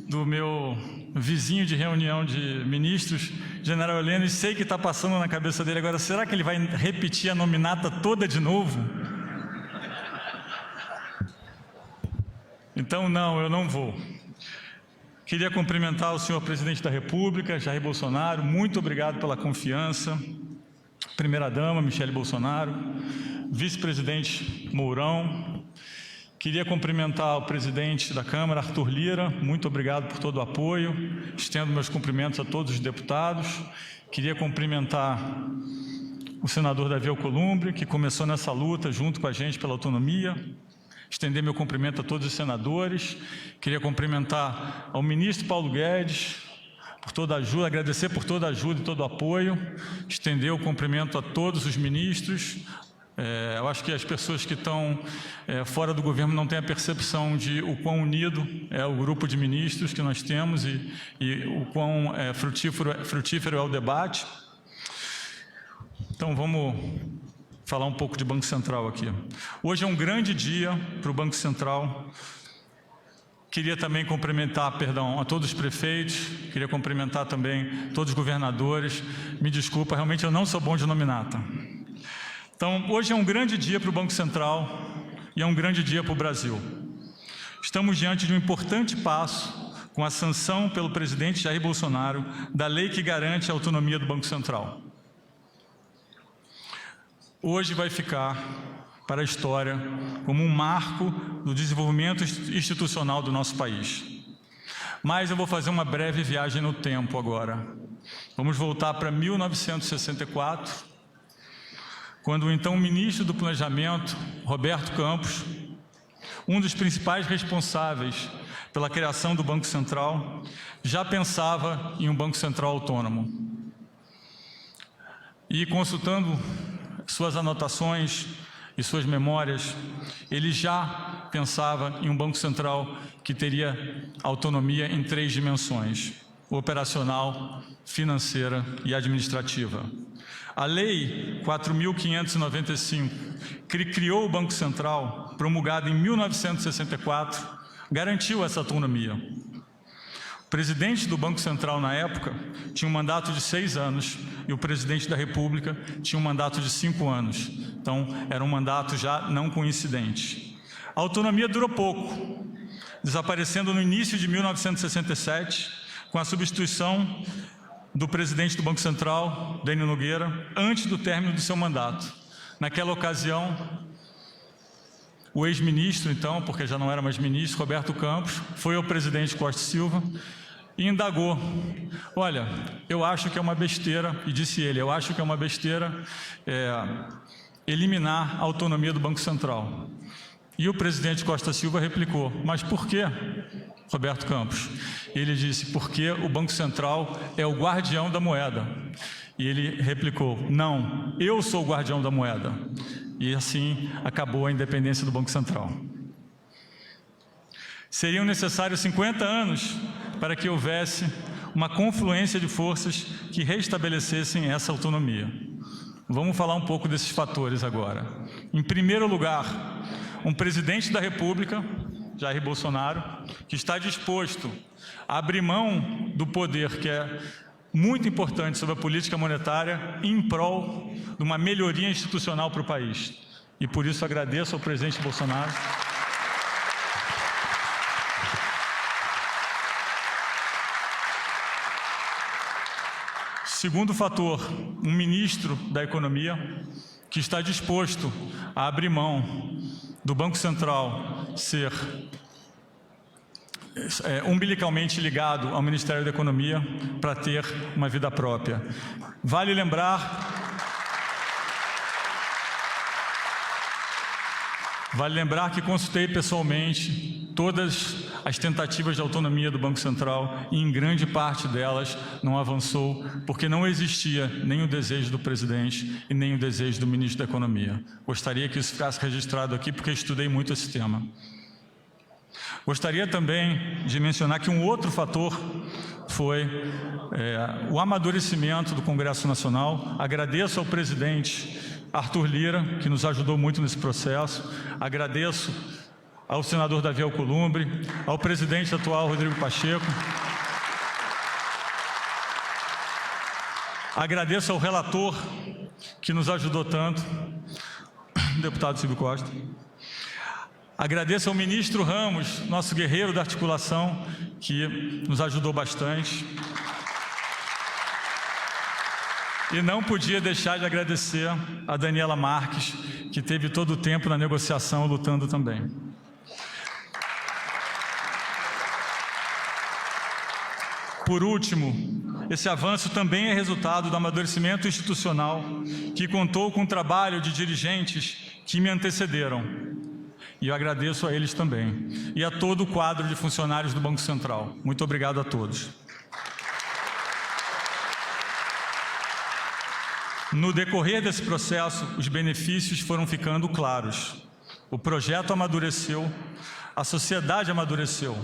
do meu vizinho de reunião de ministros, general Heleno, e sei que está passando na cabeça dele agora, será que ele vai repetir a nominata toda de novo? Então, não, eu não vou. Queria cumprimentar o senhor presidente da República, Jair Bolsonaro, muito obrigado pela confiança. Primeira-dama, Michele Bolsonaro, vice-presidente Mourão. Queria cumprimentar o presidente da Câmara, Arthur Lira, muito obrigado por todo o apoio. Estendo meus cumprimentos a todos os deputados. Queria cumprimentar o senador Davi Alcolumbre, que começou nessa luta junto com a gente pela autonomia. Estender meu cumprimento a todos os senadores. Queria cumprimentar ao ministro Paulo Guedes, por toda a ajuda, agradecer por toda a ajuda e todo o apoio, estender o cumprimento a todos os ministros. Eu acho que as pessoas que estão fora do governo não têm a percepção de o quão unido é o grupo de ministros que nós temos e o quão frutífero é o debate. Então, vamos falar um pouco de Banco Central aqui. Hoje é um grande dia para o Banco Central. Queria também cumprimentar, a todos os prefeitos, queria cumprimentar também todos os governadores. Me desculpa, realmente eu não sou bom de nominata. Então, hoje é um grande dia para o Banco Central e é um grande dia para o Brasil. Estamos diante de um importante passo com a sanção pelo presidente Jair Bolsonaro da lei que garante a autonomia do Banco Central. Hoje vai ficar para a história como um marco do desenvolvimento institucional do nosso país. Mas eu vou fazer uma breve viagem no tempo agora. Vamos voltar para 1964, quando o então ministro do Planejamento, Roberto Campos, um dos principais responsáveis pela criação do Banco Central, já pensava em um Banco Central autônomo. E consultando suas anotações, e suas memórias, ele já pensava em um Banco Central que teria autonomia em 3 dimensões: operacional, financeira e administrativa. A Lei 4.595, que criou o Banco Central, promulgada em 1964, garantiu essa autonomia. O presidente do Banco Central, na época, tinha um mandato de 6 anos e o presidente da República tinha um mandato de 5 anos. Então, era um mandato já não coincidente. A autonomia durou pouco, desaparecendo no início de 1967, com a substituição do presidente do Banco Central, Dênio Nogueira, antes do término do seu mandato. Naquela ocasião, o ex-ministro, então, porque já não era mais ministro, Roberto Campos, foi ao presidente Costa e Silva e indagou: olha, eu acho que é uma besteira, e disse ele, eu acho que é uma besteira eliminar a autonomia do Banco Central. E o presidente Costa Silva replicou: mas por quê, Roberto Campos? Ele disse: porque o Banco Central é o guardião da moeda. E ele replicou: não, eu sou o guardião da moeda. E assim acabou a independência do Banco Central. Seriam necessários 50 anos para que houvesse uma confluência de forças que restabelecessem essa autonomia. Vamos falar um pouco desses fatores agora. Em primeiro lugar, um presidente da República, Jair Bolsonaro, que está disposto a abrir mão do poder que é muito importante sobre a política monetária em prol de uma melhoria institucional para o país. E por isso agradeço ao presidente Bolsonaro. Segundo fator, um ministro da Economia que está disposto a abrir mão do Banco Central ser umbilicalmente ligado ao Ministério da Economia para ter uma vida própria. Vale lembrar que consultei pessoalmente todas as tentativas de autonomia do Banco Central e em grande parte delas não avançou porque não existia nem o desejo do presidente e nem o desejo do ministro da Economia. Gostaria que isso ficasse registrado aqui porque estudei muito esse tema. Gostaria também de mencionar que um outro fator foi o amadurecimento do Congresso Nacional. Agradeço ao presidente Arthur Lira, que nos ajudou muito nesse processo. Agradeço ao senador Davi Alcolumbre, ao presidente atual Rodrigo Pacheco. Agradeço ao relator, que nos ajudou tanto, deputado Silvio Costa. Agradeço ao ministro Ramos, nosso guerreiro da articulação, que nos ajudou bastante. E não podia deixar de agradecer a Daniela Marques, que teve todo o tempo na negociação lutando também. Por último, esse avanço também é resultado do amadurecimento institucional, que contou com o trabalho de dirigentes que me antecederam. E eu agradeço a eles também. E a todo o quadro de funcionários do Banco Central. Muito obrigado a todos. No decorrer desse processo, os benefícios foram ficando claros. O projeto amadureceu, a sociedade amadureceu.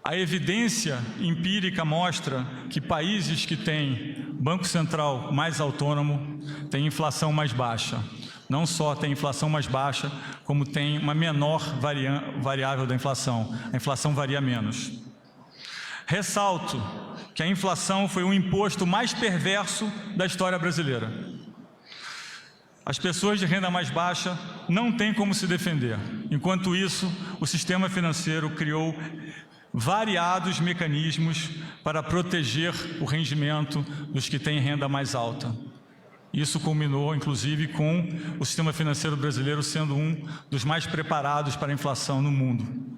A evidência empírica mostra que países que têm Banco Central mais autônomo têm inflação mais baixa. Não só tem inflação mais baixa, como tem uma menor variável da inflação. A inflação varia menos. Ressalto que a inflação foi o imposto mais perverso da história brasileira. As pessoas de renda mais baixa não têm como se defender. Enquanto isso, o sistema financeiro criou variados mecanismos para proteger o rendimento dos que têm renda mais alta. Isso culminou, inclusive, com o sistema financeiro brasileiro sendo um dos mais preparados para a inflação no mundo.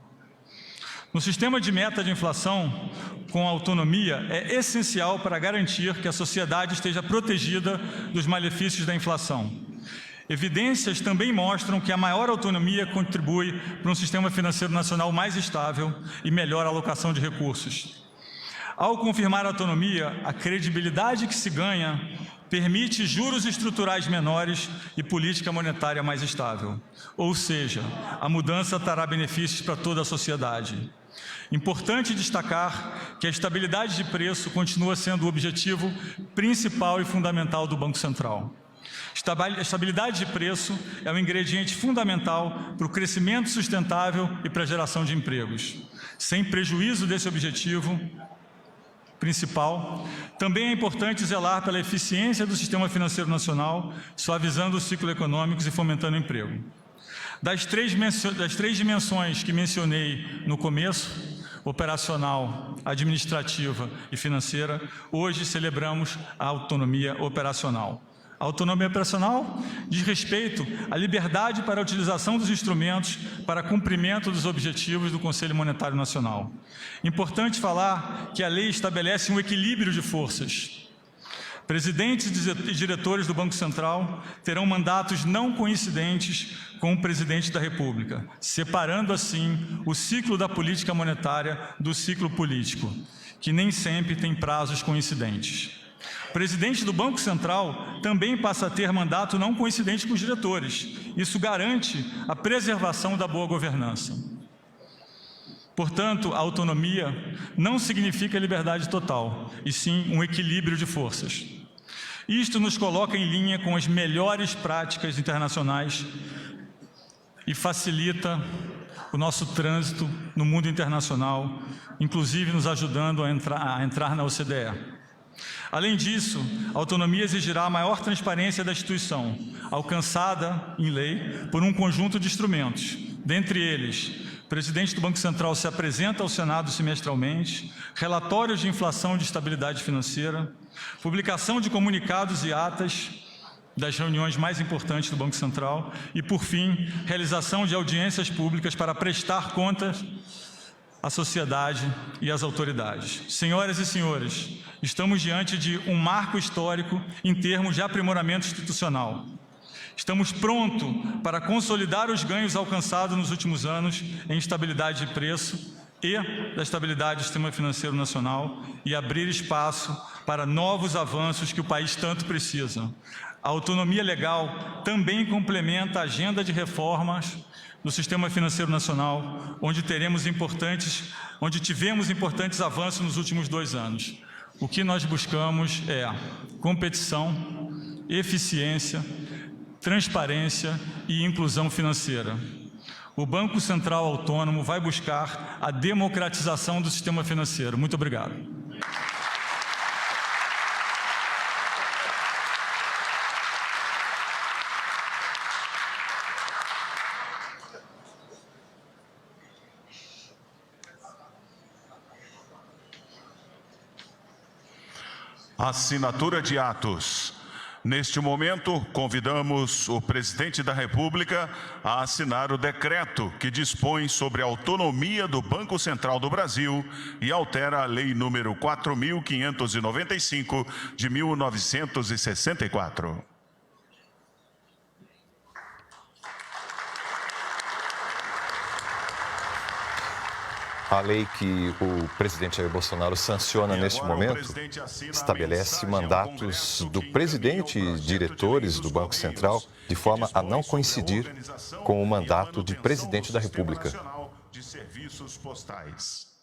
No sistema de meta de inflação, com autonomia, é essencial para garantir que a sociedade esteja protegida dos malefícios da inflação. Evidências também mostram que a maior autonomia contribui para um sistema financeiro nacional mais estável e melhor alocação de recursos. Ao confirmar a autonomia, a credibilidade que se ganha permite juros estruturais menores e política monetária mais estável. Ou seja, a mudança trará benefícios para toda a sociedade. Importante destacar que a estabilidade de preço continua sendo o objetivo principal e fundamental do Banco Central. A estabilidade de preço é um ingrediente fundamental para o crescimento sustentável e para a geração de empregos. Sem prejuízo desse objetivo principal, também é importante zelar pela eficiência do sistema financeiro nacional, suavizando os ciclos econômicos e fomentando o emprego. Das três dimensões que mencionei no começo, operacional, administrativa e financeira, hoje celebramos a autonomia operacional. A autonomia operacional diz respeito à liberdade para a utilização dos instrumentos para cumprimento dos objetivos do Conselho Monetário Nacional. Importante falar que a lei estabelece um equilíbrio de forças. Presidentes e diretores do Banco Central terão mandatos não coincidentes com o presidente da República, separando assim o ciclo da política monetária do ciclo político, que nem sempre tem prazos coincidentes. O presidente do Banco Central também passa a ter mandato não coincidente com os diretores. Isso garante a preservação da boa governança. Portanto, a autonomia não significa liberdade total, e sim um equilíbrio de forças. Isto nos coloca em linha com as melhores práticas internacionais e facilita o nosso trânsito no mundo internacional, inclusive nos ajudando a entrar na OCDE. Além disso, a autonomia exigirá maior transparência da instituição, alcançada em lei por um conjunto de instrumentos. Dentre eles, o presidente do Banco Central se apresenta ao Senado semestralmente, relatórios de inflação e de estabilidade financeira, publicação de comunicados e atas das reuniões mais importantes do Banco Central e, por fim, realização de audiências públicas para prestar contas à sociedade e às autoridades. Senhoras e senhores, estamos diante de um marco histórico em termos de aprimoramento institucional. Estamos prontos para consolidar os ganhos alcançados nos últimos anos em estabilidade de preço e da estabilidade do sistema financeiro nacional e abrir espaço para novos avanços que o país tanto precisa. A autonomia legal também complementa a agenda de reformas no sistema financeiro nacional, onde tivemos importantes avanços nos últimos 2 anos. O que nós buscamos é competição, eficiência, transparência e inclusão financeira. O Banco Central Autônomo vai buscar a democratização do sistema financeiro. Muito obrigado. Assinatura de atos. Neste momento, convidamos o presidente da República a assinar o decreto que dispõe sobre a autonomia do Banco Central do Brasil e altera a Lei número 4.595 de 1964. A lei que o presidente Jair Bolsonaro sanciona neste momento estabelece mandatos do presidente e diretores do Banco Central de forma a não coincidir com o mandato de presidente da República. De Serviços Postais.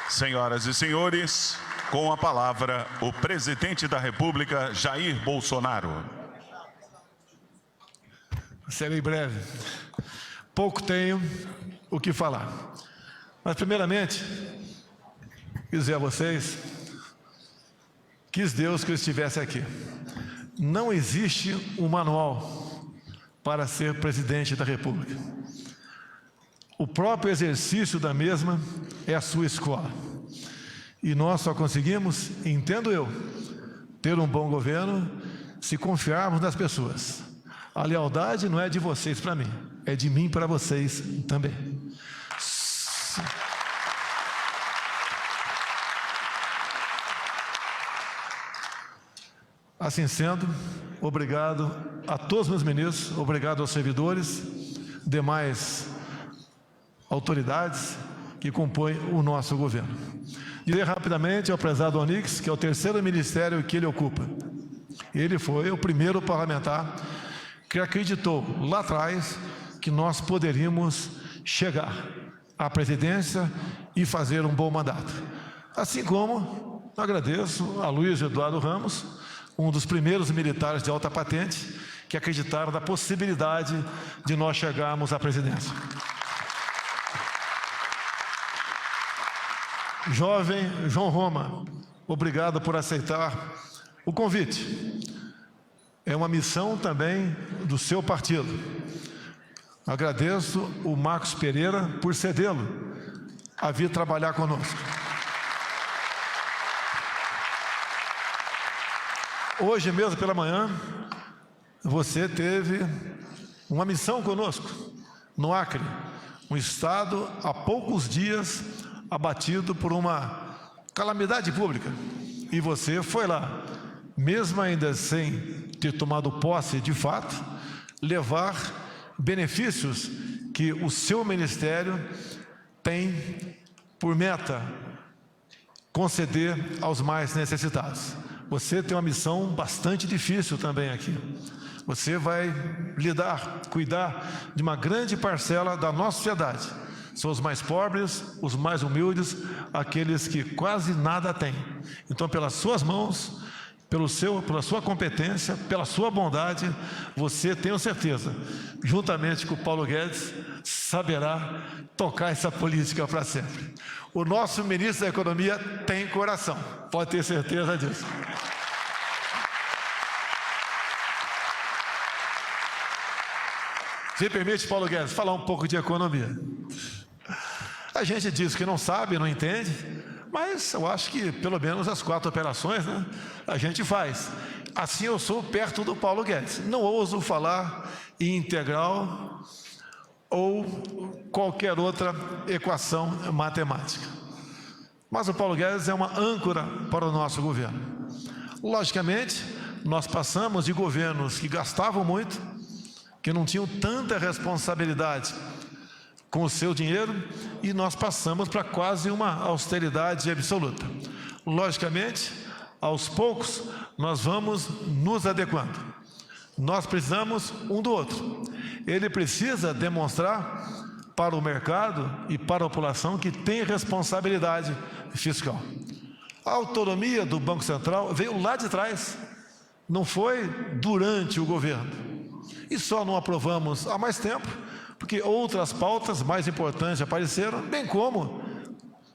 Senhoras e senhores, com a palavra, o presidente da República, Jair Bolsonaro. Serei breve. Pouco tenho o que falar. Mas, primeiramente, quis dizer a vocês, quis Deus que eu estivesse aqui. Não existe um manual para ser presidente da República. O próprio exercício da mesma é a sua escola. E nós só conseguimos, entendo eu, ter um bom governo se confiarmos nas pessoas. A lealdade não é de vocês para mim, é de mim para vocês também. Assim sendo, obrigado a todos os meus ministros, obrigado aos servidores, demais autoridades que compõem o nosso governo. Dizer rapidamente ao prezado Onix, que é o terceiro ministério que ele ocupa. Ele foi o primeiro parlamentar que acreditou lá atrás que nós poderíamos chegar à presidência e fazer um bom mandato. Assim como agradeço a Luiz Eduardo Ramos, um dos primeiros militares de alta patente que acreditaram na possibilidade de nós chegarmos à presidência. Jovem João Roma, obrigado por aceitar o convite. É uma missão também do seu partido. Agradeço o Marcos Pereira por cedê-lo a vir trabalhar conosco. Hoje mesmo pela manhã, você teve uma missão conosco, no Acre, um estado há poucos dias abatido por uma calamidade pública. E você foi lá, mesmo ainda sem ter tomado posse de fato, levar benefícios que o seu ministério tem por meta conceder aos mais necessitados. Você tem uma missão bastante difícil também aqui. Você vai lidar, cuidar de uma grande parcela da nossa sociedade. São os mais pobres, os mais humildes, aqueles que quase nada têm. Então, pelas suas mãos, pela sua competência, pela sua bondade, você, tenho certeza, juntamente com o Paulo Guedes, saberá tocar essa política para sempre. O nosso ministro da Economia tem coração, pode ter certeza disso. Se permite, Paulo Guedes, falar um pouco de economia. A gente diz que não sabe, não entende, mas eu acho que pelo menos as 4 operações, né, a gente faz. Assim eu sou perto do Paulo Guedes. Não ouso falar em integral ou qualquer outra equação matemática. Mas o Paulo Guedes é uma âncora para o nosso governo. Logicamente, nós passamos de governos que gastavam muito, que não tinham tanta responsabilidade com o seu dinheiro, e nós passamos para quase uma austeridade absoluta. Logicamente, aos poucos, nós vamos nos adequando. Nós precisamos um do outro. Ele precisa demonstrar para o mercado e para a população que tem responsabilidade fiscal. A autonomia do Banco Central veio lá de trás, não foi durante o governo. E só não aprovamos há mais tempo, porque outras pautas mais importantes apareceram, bem como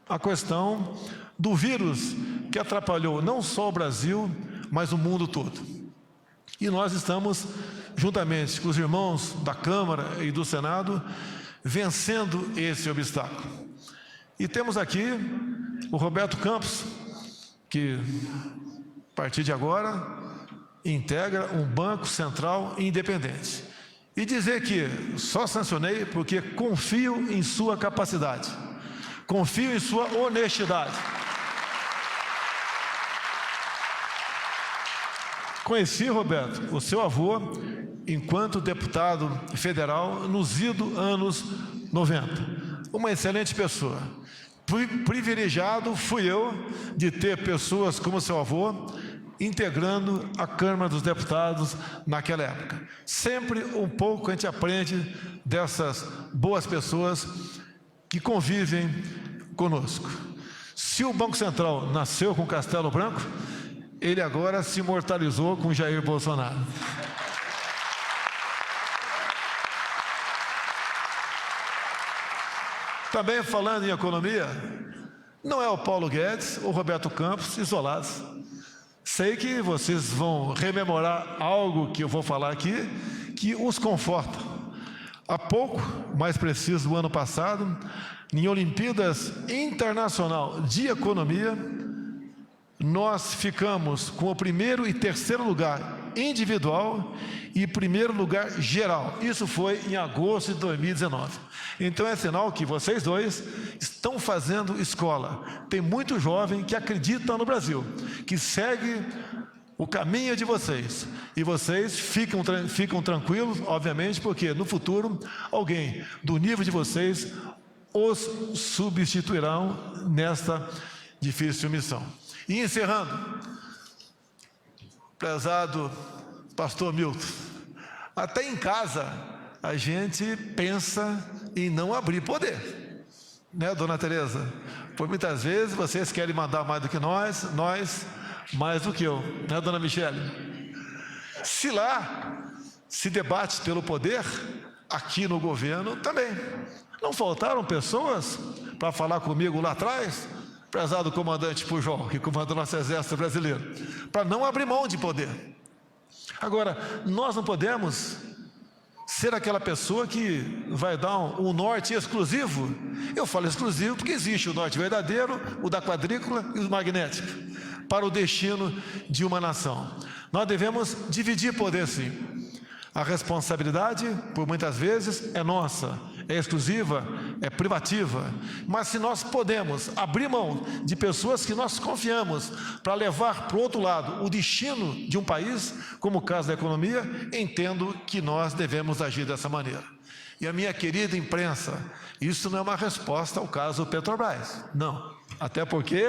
a questão do vírus que atrapalhou não só o Brasil, mas o mundo todo. E nós estamos, juntamente com os irmãos da Câmara e do Senado, vencendo esse obstáculo. E temos aqui o Roberto Campos, que, a partir de agora, integra um Banco Central independente. E dizer que só sancionei porque confio em sua capacidade, confio em sua honestidade. Conheci, Roberto, o seu avô, enquanto deputado federal, nos idos anos 90. Uma excelente pessoa. Privilegiado fui eu de ter pessoas como seu avô, integrando a Câmara dos Deputados naquela época. Sempre um pouco a gente aprende dessas boas pessoas que convivem conosco. Se o Banco Central nasceu com Castelo Branco, ele agora se imortalizou com Jair Bolsonaro. Também falando em economia, não é o Paulo Guedes ou o Roberto Campos isolados. Sei que vocês vão rememorar algo que eu vou falar aqui, que os conforta. Há pouco, mais preciso, do ano passado, em Olimpíadas Internacional de Economia, nós ficamos com o 1º e 3º lugar individual e 1º lugar geral. Isso foi em agosto de 2019. Então é sinal que vocês dois estão fazendo escola. Tem muito jovem que acredita no Brasil, que segue o caminho é de vocês. E vocês ficam tranquilos, obviamente, porque no futuro alguém do nível de vocês os substituirão nesta difícil missão. E encerrando, prezado pastor Milton, até em casa a gente pensa em não abrir poder, né, dona Tereza? Por muitas vezes vocês querem mandar mais do que nós mais do que eu, né, dona Michele? Se lá se debate pelo poder, aqui no governo também. Não faltaram pessoas para falar comigo lá atrás, prezado comandante Pujol, que comanda o nosso exército brasileiro, para não abrir mão de poder. Agora, nós não podemos ser aquela pessoa que vai dar um norte exclusivo. Eu falo exclusivo porque existe o norte verdadeiro, o da quadrícula e o magnético, para o destino de uma nação. Nós devemos dividir poder, sim. A responsabilidade, por muitas vezes, é nossa, é exclusiva, é privativa. Mas se nós podemos abrir mão de pessoas que nós confiamos para levar para o outro lado o destino de um país, como o caso da economia, entendo que nós devemos agir dessa maneira. E a minha querida imprensa, isso não é uma resposta ao caso Petrobras, não. Até porque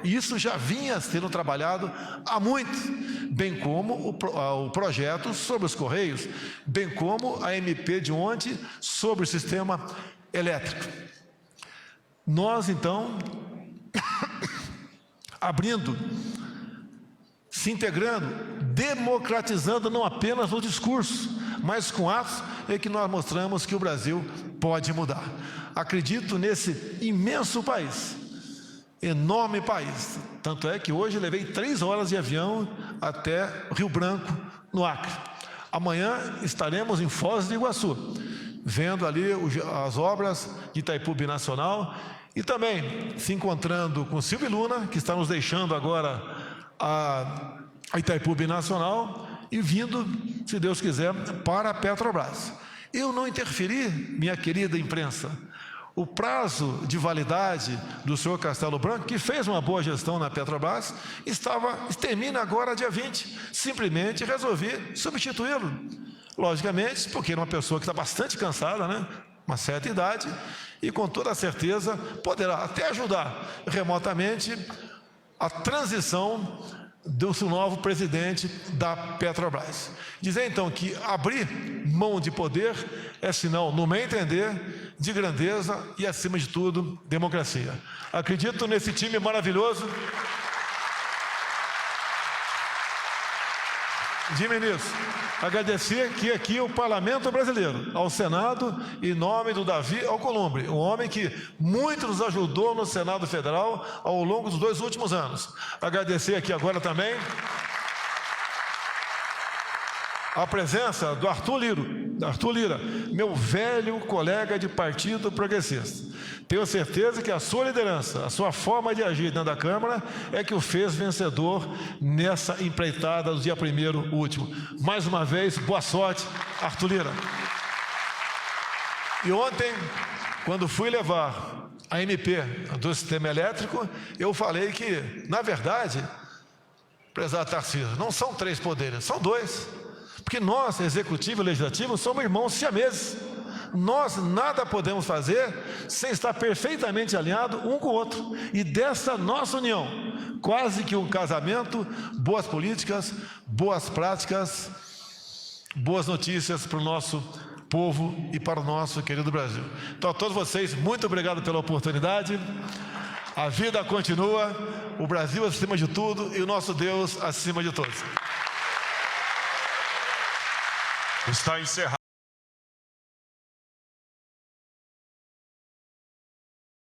isso já vinha sendo trabalhado há muito, bem como o projeto sobre os Correios, bem como a MP de ontem sobre o sistema elétrico. Nós, então, abrindo, se integrando, democratizando não apenas no discurso, mas com atos é que nós mostramos que o Brasil pode mudar. Acredito nesse imenso país, enorme país. Tanto é que hoje levei 3 horas de avião até Rio Branco, no Acre. Amanhã estaremos em Foz do Iguaçu, vendo ali as obras de Itaipu Binacional e também se encontrando com Silvio Luna, que está nos deixando agora a Itaipu Binacional, e vindo, se Deus quiser, para a Petrobras. Eu não interferi, minha querida imprensa. O prazo de validade do senhor Castelo Branco, que fez uma boa gestão na Petrobras, termina agora dia 20. Simplesmente resolvi substituí-lo. Logicamente, porque é uma pessoa que está bastante cansada, né? Uma certa idade, e com toda certeza poderá até ajudar remotamente a transição do novo presidente da Petrobras. Dizer então que abrir mão de poder é sinal, no meu entender, de grandeza e, acima de tudo, democracia. Acredito nesse time maravilhoso de ministros. Agradecer que aqui o Parlamento Brasileiro, ao Senado, em nome do Davi Alcolumbre, um homem que muito nos ajudou no Senado Federal ao longo dos 2 últimos anos. Agradecer aqui agora também a presença do Arthur Lira, meu velho colega de partido progressista. Tenho certeza que a sua liderança, a sua forma de agir dentro da Câmara é que o fez vencedor nessa empreitada do dia 1º último. Mais uma vez, boa sorte, Arthur Lira. E ontem, quando fui levar a MP do sistema elétrico, eu falei que, na verdade, prezado Tarcísio, não são 3 poderes, são 2. Porque nós, executivo e legislativo, somos irmãos siameses. Nós nada podemos fazer sem estar perfeitamente alinhado um com o outro. E dessa nossa união, quase que um casamento, boas políticas, boas práticas, boas notícias para o nosso povo e para o nosso querido Brasil. Então, a todos vocês, muito obrigado pela oportunidade. A vida continua, o Brasil acima de tudo e o nosso Deus acima de todos. Está encerrado.